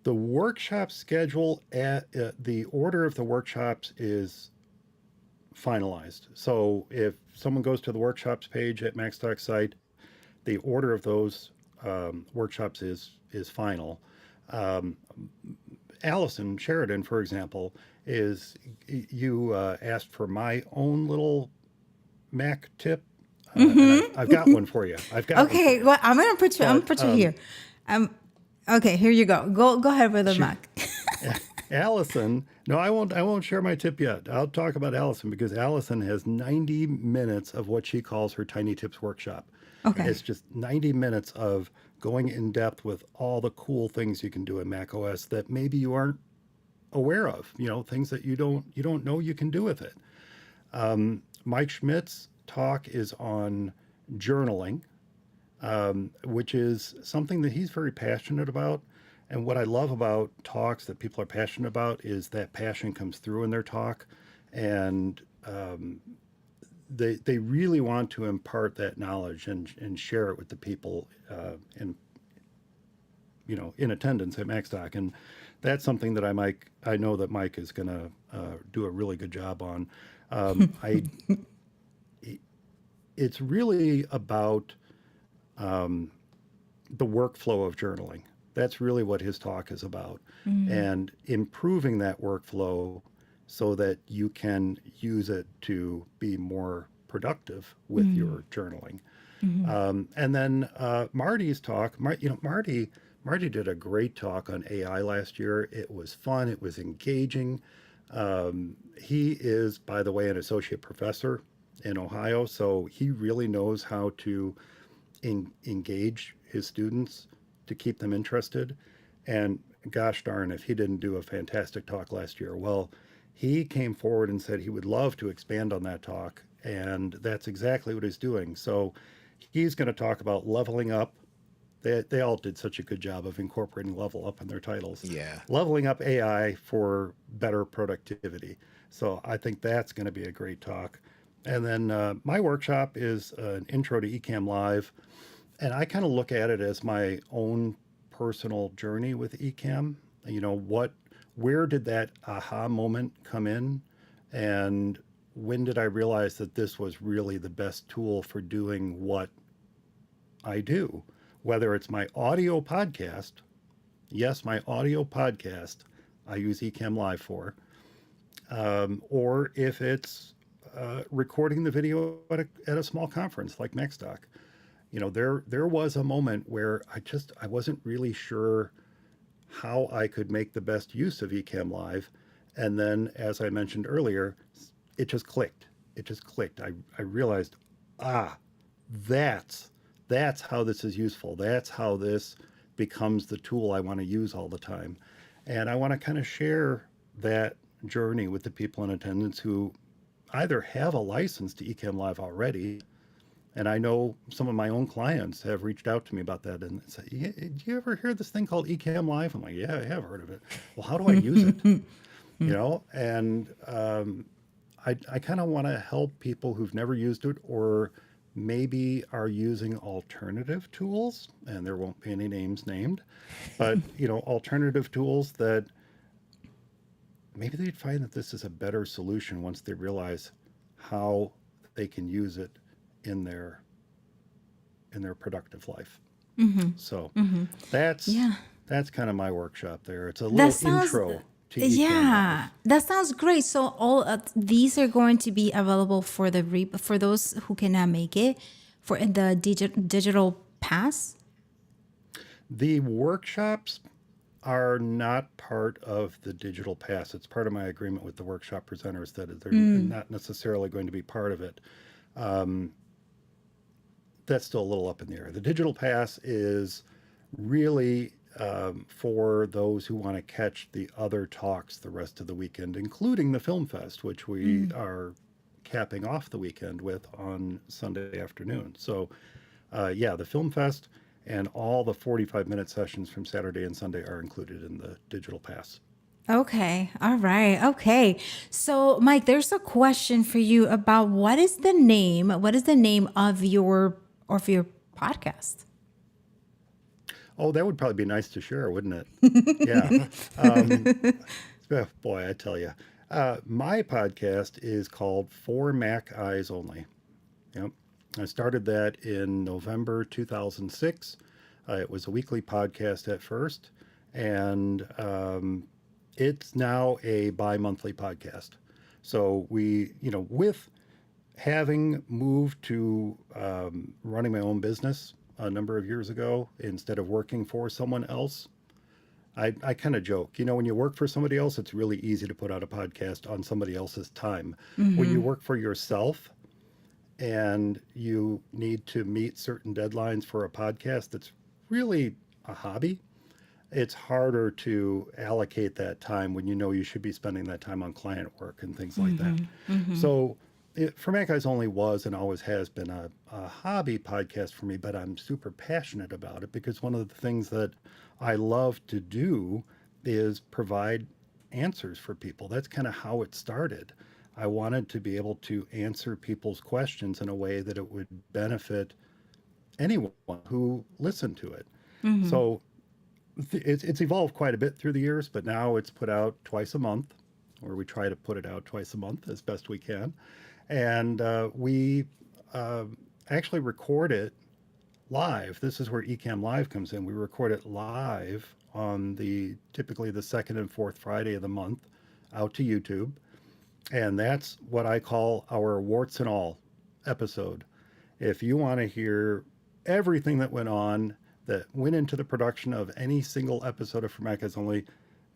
The workshop schedule, the order of the workshops is finalized. So if someone goes to the workshops page at Macstock site, the order of those workshops is final. Um, Allison Sheridan, for example, is you asked for my own little Mac tip, and I've got one for you. I've got one for Okay, you. well, I'm gonna put you. I'm gonna But put you here. Okay, here you go. Go ahead with the she, Mac. Allison, no, I won't share my tip yet. I'll talk about Allison because Allison has 90 minutes of what she calls her Tiny Tips workshop. Okay. It's just 90 minutes of going in depth with all the cool things you can do in Mac OS that maybe you aren't aware of, things that you don't know you can do with it. Mike Schmidt's talk is on journaling, which is something that he's very passionate about. And what I love about talks that people are passionate about is that passion comes through in their talk, and they really want to impart that knowledge and share it with the people in attendance at Macstock. And that's something that I know that Mike is going to do a really good job on. I It's really about the workflow of journaling. That's really what his talk is about, and improving that workflow so that you can use it to be more productive with your journaling. And then Marty's talk, Marty did a great talk on AI last year. It was fun. It was engaging. He is, by the way, an associate professor in Ohio, so he really knows how to engage his students to keep them interested. And gosh darn, if he didn't do a fantastic talk last year. Well, he came forward and said he would love to expand on that talk, and that's exactly what he's doing. So he's going to talk about leveling up. They all did such a good job of incorporating level up in their titles. Yeah. Leveling up AI for better productivity. So I think that's going to be a great talk. And then my workshop is an intro to Ecamm Live. And I kind of look at it as my own personal journey with Ecamm. Where did that aha moment come in? And when did I realize that this was really the best tool for doing what I do? Whether it's my audio podcast, yes, my audio podcast, I use Ecamm Live for, or if it's recording the video at a small conference like Macstock. There was a moment where I wasn't really sure how I could make the best use of Ecamm Live. And then, as I mentioned earlier, it just clicked. It just clicked. I realized, that's how this is useful. That's how this becomes the tool I want to use all the time. And I want to kind of share that journey with the people in attendance who either have a license to Ecamm Live already, and I know some of my own clients have reached out to me about that and say, yeah, "Do you ever hear this thing called Ecamm Live?" I'm like, "Yeah, I have heard of it." Well, how do I use it? And I kind of want to help people who've never used it, or maybe are using alternative tools, and there won't be any names named, but alternative tools that maybe they'd find that this is a better solution once they realize how they can use it in their productive life. So that's Yeah. that's kind of my workshop there. It's a That little sounds, intro to Ecamm yeah, Live. that sounds great. So all these are going to be available for for those who cannot make it for the digital pass. The workshops are not part of the digital pass. It's part of my agreement with the workshop presenters that they're not necessarily going to be part of it. Um, that's still a little up in the air. The digital pass is really for those who want to catch the other talks the rest of the weekend, including the Film Fest, which we are capping off the weekend with on Sunday afternoon. So, yeah, the Film Fest and all the 45-minute sessions from Saturday and Sunday are included in the digital pass. Okay. All right. Okay. So, Mike, there's a question for you about what is the name? What is the name of your podcast? Oh, that would probably be nice to share, wouldn't it? Yeah. Boy, I tell you. My podcast is called For Mac Eyes Only. Yep. I started that in November 2006. It was a weekly podcast at first, and it's now a bi-monthly podcast. So with having moved to running my own business a number of years ago instead of working for someone else, I kind of joke, when you work for somebody else, it's really easy to put out a podcast on somebody else's time. When you work for yourself and you need to meet certain deadlines for a podcast that's really a hobby, it's harder to allocate that time when you should be spending that time on client work and things like that. So For Mac Eyes Only was and always has been a hobby podcast for me, but I'm super passionate about it because one of the things that I love to do is provide answers for people. That's kind of how it started. I wanted to be able to answer people's questions in a way that it would benefit anyone who listened to it. So it's evolved quite a bit through the years, but now it's put out twice a month, or we try to put it out twice a month as best we can. And we actually record it live. This is where Ecamm Live comes in. We record it live on typically the second and fourth Friday of the month out to YouTube. And that's what I call our warts and all episode. If you want to hear everything that went into the production of any single episode of For Mac Eyes Only,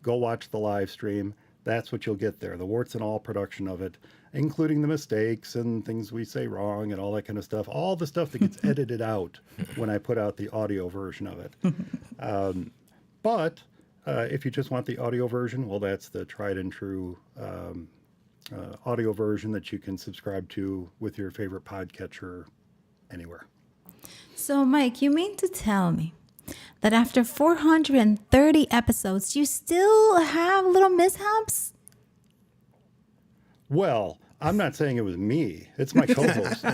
go watch the live stream. That's what you'll get there, the warts and all production of it, including the mistakes and things we say wrong and all that kind of stuff, all the stuff that gets edited out when I put out the audio version of it. But if you just want the audio version, well, that's the tried and true audio version that you can subscribe to with your favorite podcatcher anywhere. So, Mike, you mean to tell me that after 430 episodes, you still have little mishaps? Well, I'm not saying it was me. It's my co-host.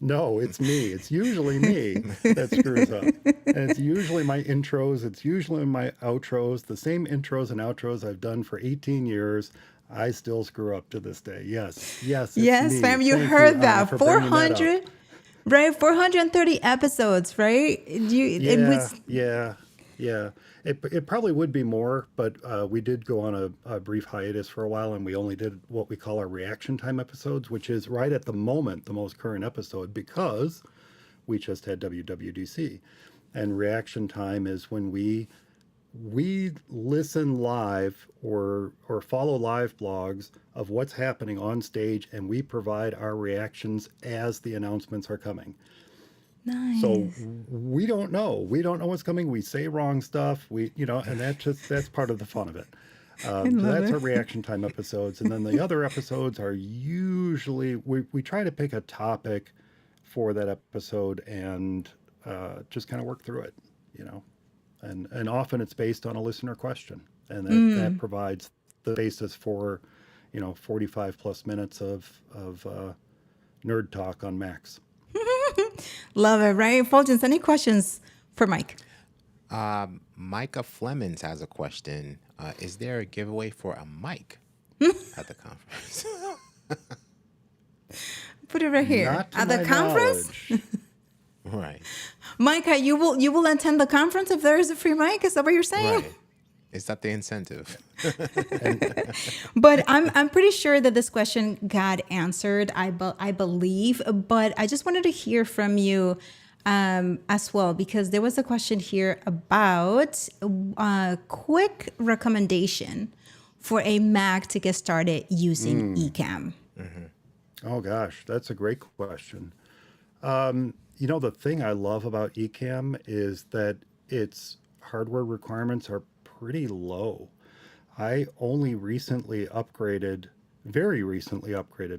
No, it's me. It's usually me that screws up. And it's usually my intros. It's usually my outros. The same intros and outros I've done for 18 years. I still screw up to this day. Yes, it's Yes, me. fam, you Thank heard Anna, that. for bringing that up. 400, right? 430 episodes, right? Yeah. It probably would be more, but we did go on a brief hiatus for a while, and we only did what we call our reaction time episodes, which is right at the moment the most current episode because we just had WWDC. And reaction time is when we listen live or follow live blogs of what's happening on stage, and we provide our reactions as the announcements are coming. Nice. So we don't know. We don't know what's coming. We say wrong stuff. And that's part of the fun of it. So that's our reaction time episodes. And then the other episodes are usually, we try to pick a topic for that episode and just kind of work through it, And often it's based on a listener question. And that provides the basis for, 45 plus minutes of nerd talk on Macs. Love it, right? Fulgens, any questions for Mike? Micah Flemings has a question. Is there a giveaway for a mic at the conference? Put it right here. Not to At the my conference? knowledge. Right. Micah, you will attend the conference if there is a free mic? Is that what you're saying? Right. Is that the incentive? But I'm pretty sure that this question got answered, I believe. But I just wanted to hear from you as well, because there was a question here about a quick recommendation for a Mac to get started using Ecamm. Oh gosh, that's a great question. The thing I love about Ecamm is that its hardware requirements are pretty low. I only very recently upgraded,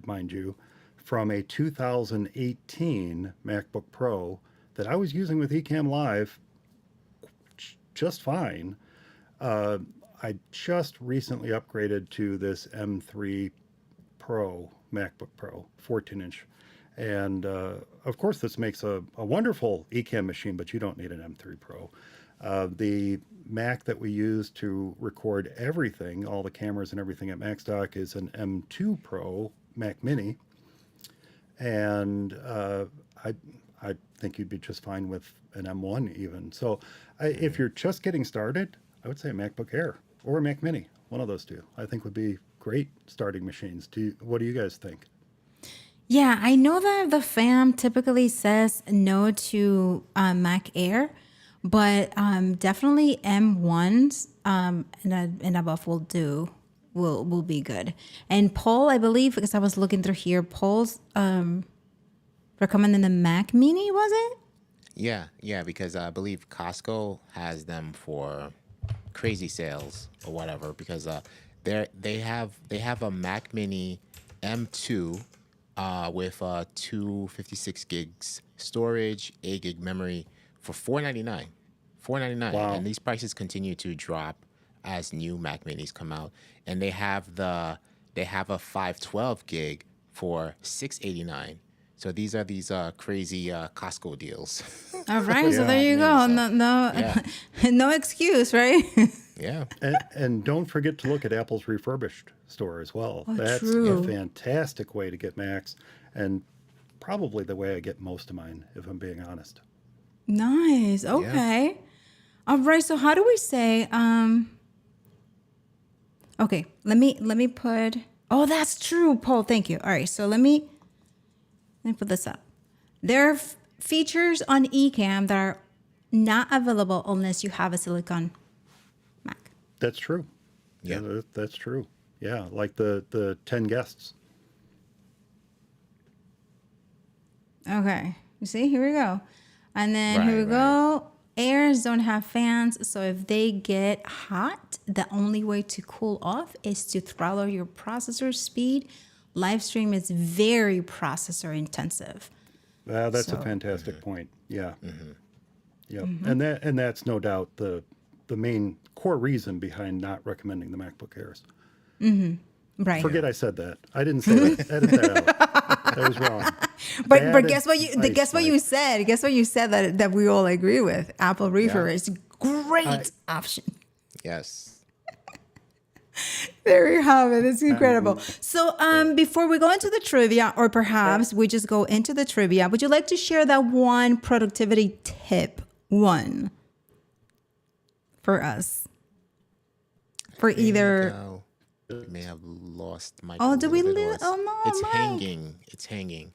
mind you, from a 2018 MacBook Pro that I was using with Ecamm Live just fine. I just recently upgraded to this M3 Pro, MacBook Pro, 14-inch. And of course, this makes a wonderful Ecamm machine, but you don't need an M3 Pro. The Mac that we use to record everything, all the cameras and everything at Macstock, is an M2 Pro Mac Mini. And I think you'd be just fine with an M1 even. So if you're just getting started, I would say a MacBook Air or a Mac Mini, one of those two, I think would be great starting machines. What do you guys think? Yeah, I know that the fam typically says no to Mac Air, but definitely M1s and above will be good. And Paul, I believe, because I was looking through here, Paul's recommending the Mac Mini, was it? Yeah, because I believe Costco has them for crazy sales or whatever, because they have a Mac Mini M2 with 256 gigs storage, 8 gig memory for $499. Wow. And these prices continue to drop as new Mac Minis come out. And they have a 512 gig for $689. So these are crazy Costco deals. All right, so there you go. Yeah. No excuse, right? Yeah. And don't forget to look at Apple's refurbished store as well. Oh, That's true. a fantastic way to get Macs, and probably the way I get most of mine, if I'm being honest. Nice. Okay. All right. So how do we say? Okay. Let me put. Oh, that's true, Paul. Thank you. All right. So let me put this up. There are features on Ecamm that are not available unless you have a Silicon Mac. That's true. Yeah. That's true. Yeah, like the 10 guests. Okay. You see, here we go. And then here we go. Airs don't have fans, so if they get hot, the only way to cool off is to throttle your processor speed. Live stream is very processor intensive. That's a fantastic point. Yeah. Yep. And that's no doubt the main core reason behind not recommending the MacBook Airs. Right. Forget I said that. I didn't say that. Edit that out. That was wrong. But guess what you Nice, guess what Mike. you said? Guess what you said that we all agree with? Apple Reefer is great option. Yes. There you have it. It's incredible. So before we go into the trivia, or perhaps we just go into the trivia, would you like to share that one productivity tip for us? For either We may have lost Mike. Oh, a did we little bit, lose? or Oh, no, it's Mike. hanging. It's hanging.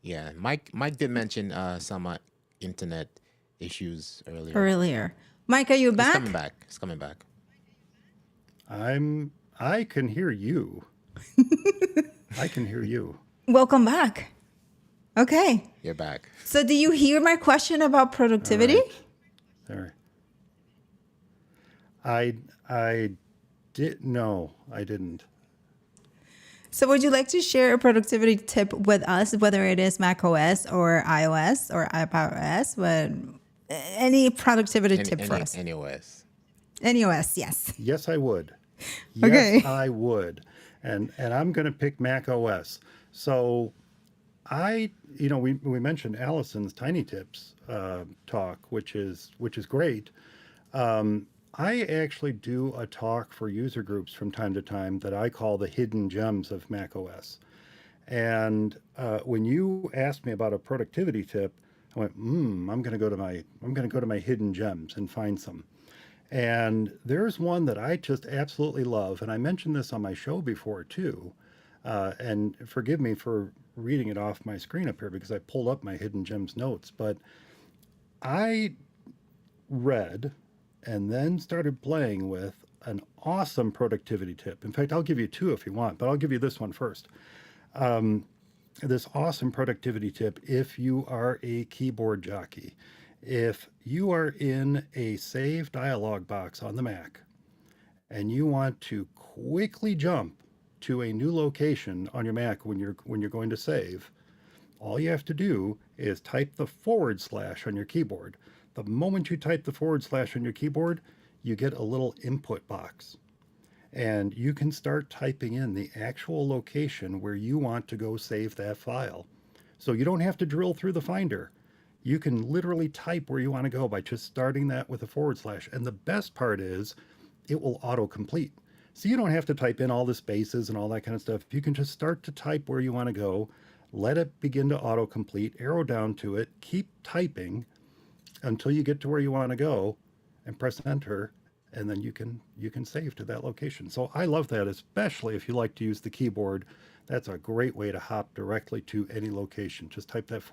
Yeah, Mike did mention some internet issues earlier. Mike, are you It's back? coming back. It's coming back. I can hear you. I can hear you. Welcome back. Okay. You're back. So do you hear my question about productivity? All right. I did no, I didn't. So would you like to share a productivity tip with us, whether it is Mac OS or iOS or iPadOS, but any productivity tip for us? Any OS. Any OS, yes. Yes, I would. Yes, Okay. I would. and I'm going to pick Mac OS. So we mentioned Allison's Tiny Tips talk, which is great. I actually do a talk for user groups from time to time that I call the hidden gems of Mac OS. And when you asked me about a productivity tip, I went, I'm going to go to my hidden gems and find some. And there's one that I just absolutely love, and I mentioned this on my show before too. And forgive me for reading it off my screen up here because I pulled up my hidden gems notes, but I read and then started playing with an awesome productivity tip. In fact, I'll give you two if you want, but I'll give you this one first. This awesome productivity tip if you are a keyboard jockey. If you are in a save dialog box on the Mac and you want to quickly jump to a new location on your Mac when you're going to save, all you have to do is type the / on your keyboard. The moment you type the / on your keyboard, you get a little input box. And you can start typing in the actual location where you want to go save that file. So you don't have to drill through the Finder. You can literally type where you want to go by just starting that with a /. And the best part is it will autocomplete. So you don't have to type in all the spaces and all that kind of stuff. You can just start to type where you want to go, let it begin to autocomplete, arrow down to it, keep typing until you get to where you want to go and press enter, and then you can save to that location. So I love that, especially if you like to use the keyboard. That's a great way to hop directly to any location. Just type that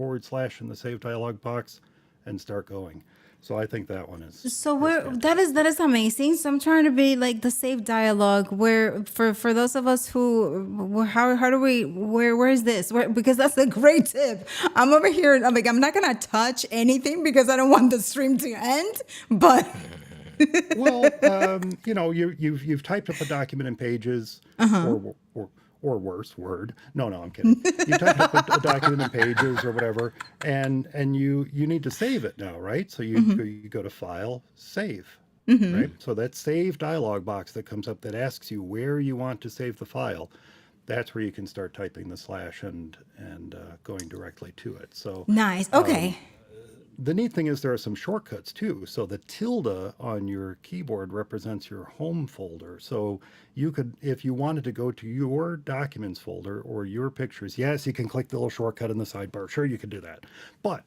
/ in the save dialog box and start going. So I think that one is So fantastic. that is amazing. So I'm trying to be like the save dialogue where for those of us who how do we where is this? Because that's a great tip. I'm over here. I'm like I'm not gonna touch anything because I don't want the stream to end. But Well, you've typed up a document in Pages, or worse, Word. No, I'm kidding. You typed up a document in Pages or whatever, and you need to save it now, right? So you go to File, Save, right? So that Save dialog box that comes up that asks you where you want to save the file, that's where you can start typing the / and going directly to it. So nice. Okay. the neat thing is there are some shortcuts too. So the tilde on your keyboard represents your home folder. So you could, if you wanted to go to your documents folder or your pictures, yes, you can click the little shortcut in the sidebar. Sure, you can do that. But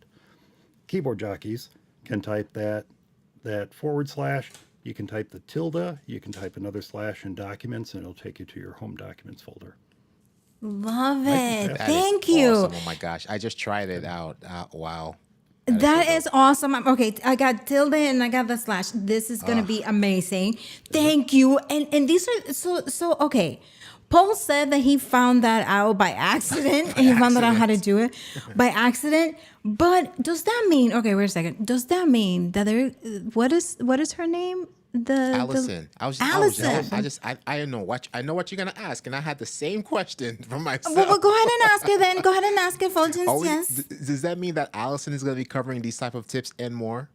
keyboard jockeys can type that /. You can type the tilde. You can type another / in documents, and it'll take you to your home documents folder. Love Might be it. fast. That is Thank you. awesome. Oh my gosh. I just tried it out. Wow. That is so That dope. is awesome. Okay, I got tilde and I got the /. This is gonna be amazing. Thank you. And these are so okay. Paul said that he found that out by accident and he found out how to do it by accident. But does that mean okay, wait a second. Does that mean that there what is her name? Allison. Allison. I don't know what I know what you're gonna ask, and I had the same question for myself. Well, go ahead and ask it then. Go ahead and ask it, Fuljens. Yes. Does that mean that Allison is gonna be covering these type of tips and more?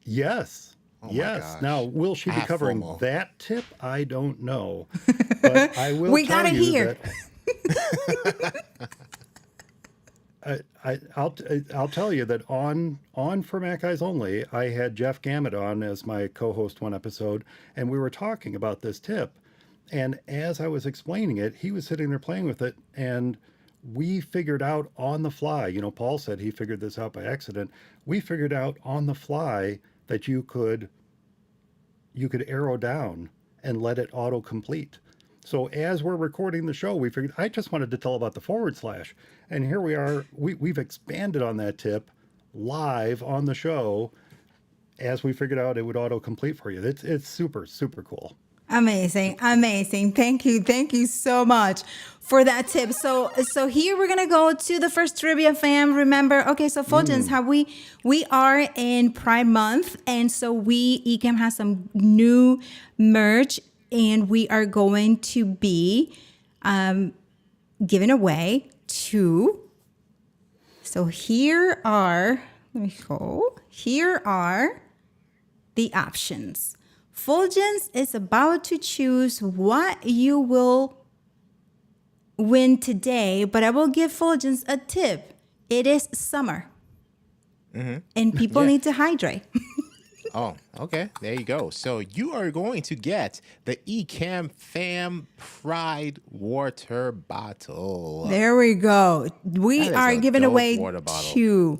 Yes. Oh my Yes. gosh. Now, will she I be have covering FOMO. that tip? I don't know. But I will We tell gotta you hear. that I'll tell you that on For Mac Eyes Only, I had Jeff Gamet on as my co-host one episode, and we were talking about this tip. And as I was explaining it, he was sitting there playing with it, and we figured out on the fly. Paul said he figured this out by accident. We figured out on the fly that you could arrow down and let it autocomplete. So as we're recording the show, we figured I just wanted to tell about the /. And here we are. We've expanded on that tip live on the show as we figured out it would autocomplete for you. It's super, super cool. Amazing. Thank you so much for that tip. So here we're gonna go to the first trivia, fam. Remember, okay, so Fuljens, how we are in Prime Month, and so Ecamm has some new merch, and we are going to be giving away two. So here are the options. Fuljens is about to choose what you will win today, but I will give Fuljens a tip. It is summer. And people need to hydrate. Oh, okay. There you go. So you are going to get the Ecamm Fam Pride water bottle. There we go. We That is are a giving dope away water bottle. two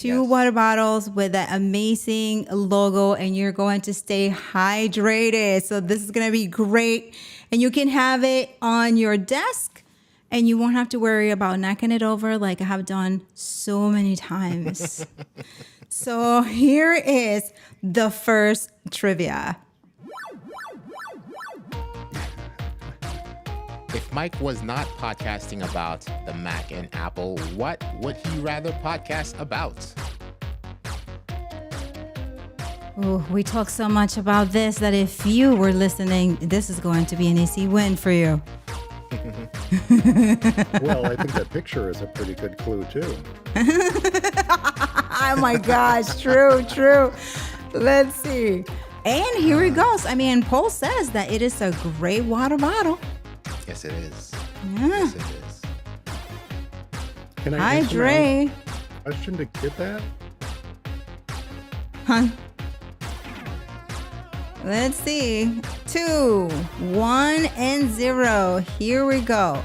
Yes. water bottles with that amazing logo, and you're going to stay hydrated. So this is going to be great. And you can have it on your desk, and you won't have to worry about knocking it over like I have done so many times. So here is the first trivia. If Mike was not podcasting about the Mac and Apple, what would he rather podcast about? Oh, we talk so much about this that if you were listening, this is going to be an easy win for you. Well, I think that picture is a pretty good clue too. Oh my gosh, true. Let's see. And here it goes. I mean, Paul says that it is a great water bottle. Yes, it is. Yeah. Yes, it is. Can I answer my own Hydrate. question to get that? Huh? Let's see. 2, 1, and 0. Here we go.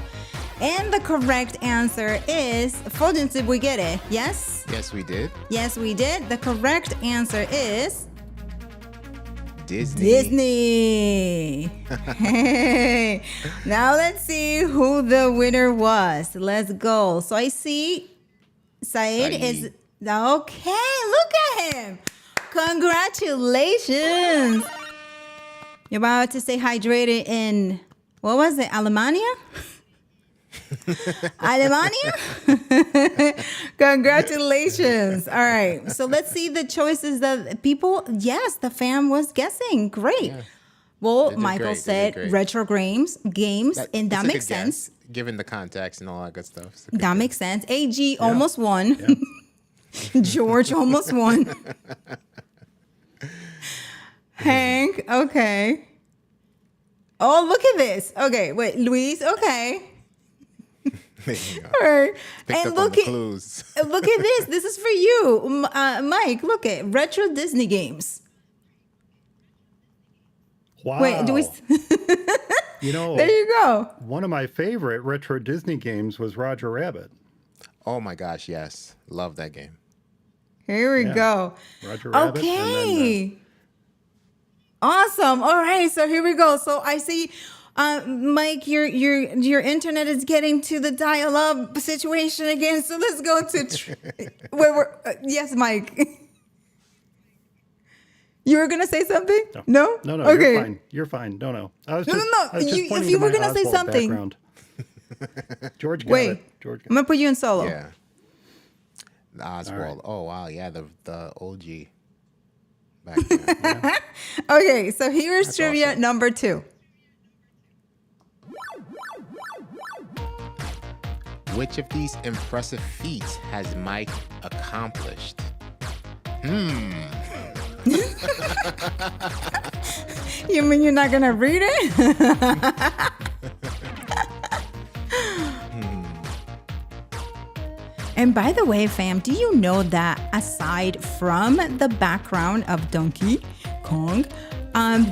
And the correct answer is, Fuljens, did we get it? Yes? Yes, we did. Yes, we did. The correct answer is Disney. Disney. Hey. Now let's see who the winner was. Let's go. So I see Said is okay. Look at him. Congratulations. You're about to stay hydrated in, what was it, Alemania? Alemania? Congratulations. All right. So let's see the choices that people, yes, the fam was guessing. Great. Yeah. Well, They did Michael great. They said did great. retro games, and that it's a makes good sense. guess, given the context and all that good stuff. It's a good That guess. makes sense. AG almost won. George almost won. Hank, okay. Oh, look at this. Okay, wait, Luis, okay. There you go. All right. Picked And up on look the at clues. look at this. This is for you, Mike. Look at retro Disney games. Wow. Wait, do we? You know, There you go. one of my favorite retro Disney games was Roger Rabbit. Oh my gosh, yes. Love that game. Here we Yeah. go. Roger Rabbit. And then, Okay. Awesome. All right. So here we go. So I see, Mike, your internet is getting to the dial-up situation again. So let's go to yes, Mike. You were gonna say something? No. No, Okay. you're fine. You're fine. No. I was No, just, no, no. I was just If pointing you to were my gonna say Oswald something. background. George got Wait. it. George got I'm gonna put you in solo. Yeah. Oswald. Oh wow, yeah, the OG. Back there. Okay. So here's That's trivia awesome. number 2. Which of these impressive feats has Mike accomplished? You mean you're not gonna read it? And by the way, fam, do you know that aside from the background of Donkey Kong,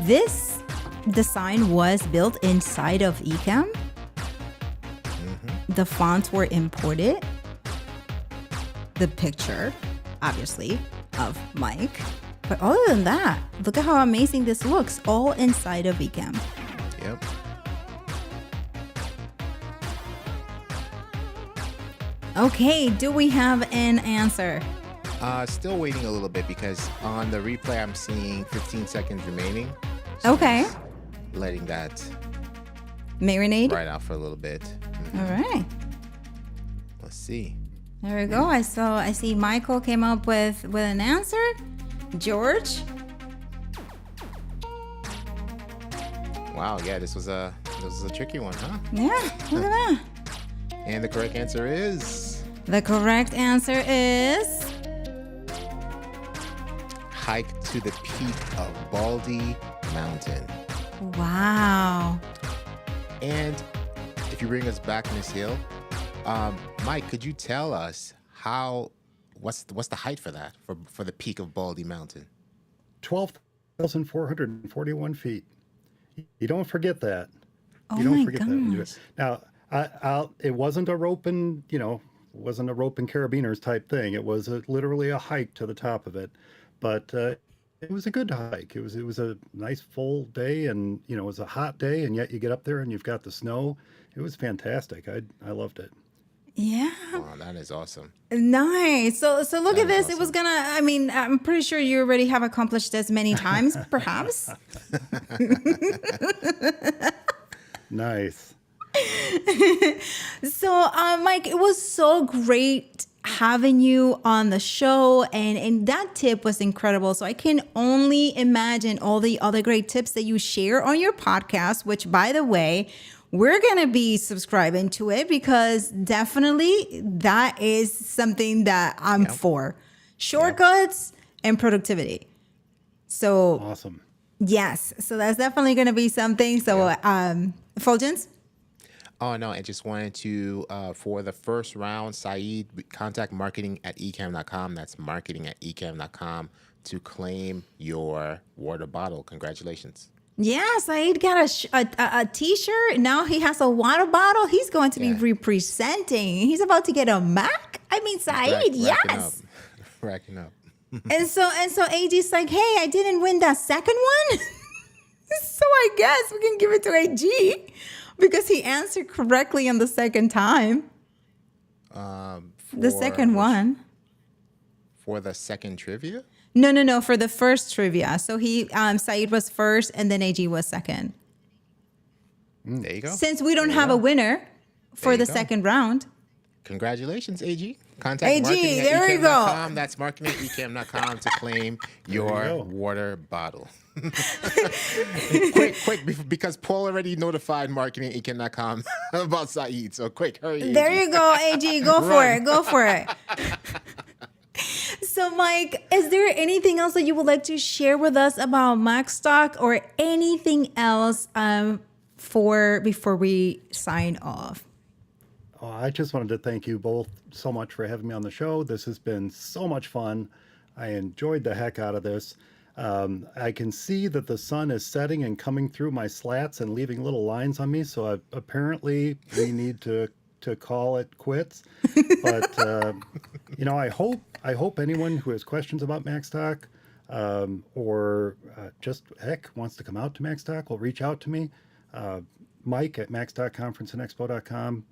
this design was built inside of Ecamm? The fonts were imported. The picture, obviously, of Mike. But other than that, look at how amazing this looks, all inside of Ecamm. Yep. Okay, do we have an answer? Still waiting a little bit because on the replay I'm seeing 15 seconds remaining. Okay. just Letting that Marinade? ride out for a little bit. All right. Let's see. There we go. I see Michael came up with an answer. George? Wow, yeah, this was a tricky one, huh? Yeah, look at that. And the correct answer is The correct answer is hike to the peak of Baldy Mountain. wow. And if you bring us back, Miss Hill, Mike, could you tell us what's the height for that for the peak of Baldy Mountain? 12,441 feet. You don't forget that. Oh You don't my forget that when you do it. gosh. Now, it wasn't a rope and carabiners type thing. It was literally a hike to the top of it, but it was a good hike. It was a nice full day, and it was a hot day, and yet you get up there and you've got the snow. It was fantastic. I loved it. Yeah. Oh, that is awesome. Nice. So look That at is this. It was awesome. I mean, I'm pretty sure you already have accomplished this many times, perhaps. Nice. So, Mike, it was so great having you on the show, and that tip was incredible. So I can only imagine all the other great tips that you share on your podcast, which, by the way, we're going to be subscribing to it because definitely that is something that I'm for. Shortcuts and productivity. So, Awesome. yes, so that's definitely going to be something. So, Fulgens? Oh, no, I just wanted to, for the first round, Saeed, contact marketing@ecamm.com. That's marketing@ecamm.com to claim your water bottle. Congratulations. Yeah, Saeed got a t-shirt. Now he has a water bottle. He's going to be Yeah. representing. He's about to get a Mac. I mean, Saeed, Racking up. yes. Racking up. And so AG's like, hey, I didn't win that second one. So I guess we can give it to AG because he answered correctly on the second time. The second one. For the second trivia? No, for the first trivia. So Saeed was first and then AG was second. There you go. Since we don't have a winner for There the you go. second round. Congratulations, AG. Contact AG, there we go. marketing@ecamm.com. That's marketing@ecamm.com to claim your go. water bottle. quick, because Paul already notified marketing@ecamm.com about Saeed. So quick, hurry. AG. There you go, AG. Go for it. Go for it. So, Mike, is there anything else that you would like to share with us about Macstock or anything else before we sign off? Oh, I just wanted to thank you both so much for having me on the show. This has been so much fun. I enjoyed the heck out of this. I can see that the sun is setting and coming through my slats and leaving little lines on me. So apparently we need to call it quits. But I hope anyone who has questions about Macstock or just heck wants to come out to Macstock will reach out to me. Mike at macstockconferenceandexpo.com.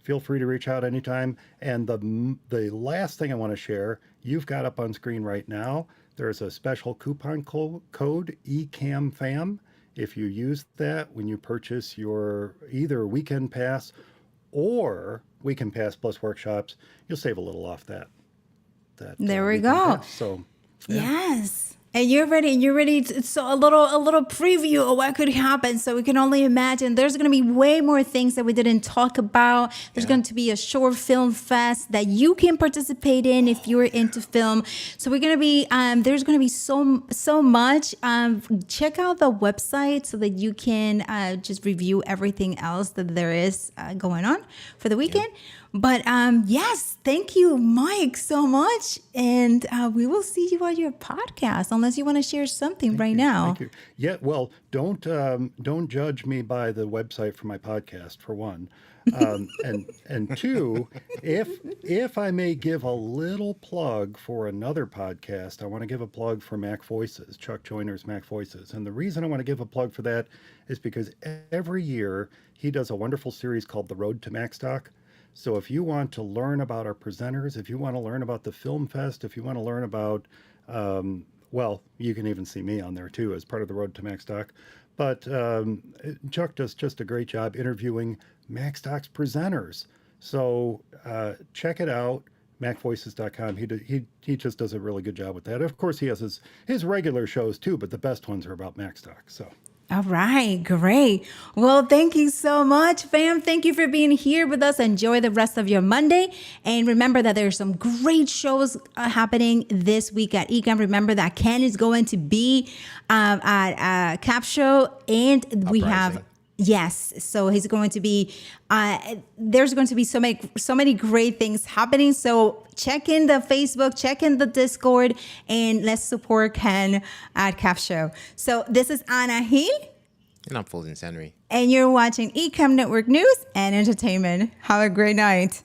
Feel free to reach out anytime. And the last thing I want to share, you've got up on screen right now, there's a special coupon code Ecamm Fam. If you use that when you purchase your either weekend pass or weekend pass plus workshops, you'll save a little off that. There we weekend go. pass. So yeah. Yes. And you're ready. So a little preview of what could happen. So we can only imagine there's going to be way more things that we didn't talk about. There's going to be a short film fest that you can participate in if you're into film. So we're going to be, there's going to be so much. Check out the website so that you can just review everything else that there is going on for the weekend. Yeah. But yes, thank you, Mike, so much. And we will see you on your podcast, unless you want to share something now. Thank you. Yeah, well, don't judge me by the website for my podcast, for one. And two, if I may give a little plug for another podcast, I want to give a plug for Mac Voices, Chuck Joyner's Mac Voices. And the reason I want to give a plug for that is because every year he does a wonderful series called The Road to Macstock. So if you want to learn about our presenters, if you want to learn about the Film Fest, if you want to learn about, well, you can even see me on there too as part of the Road to Macstock. But Chuck does just a great job interviewing Macstock's presenters. So check it out, macvoices.com. He just does a really good job with that. Of course, he has his regular shows too, but the best ones are about Macstock. So. All right, great. Well, thank you so much, fam. Thank you for being here with us. Enjoy the rest of your Monday. And remember that there's some great shows happening this week at Ecamm. Remember that Ken is going to be at Cap Show. And we have Yes, so he's going to be. There's going to be so many great things happening. So check in the Facebook, check in the Discord, and let's support Ken at Cap Show. So this is Anna He, And I'm Fuljens Henry. and you're watching Ecamm Network News and Entertainment. Have a great night.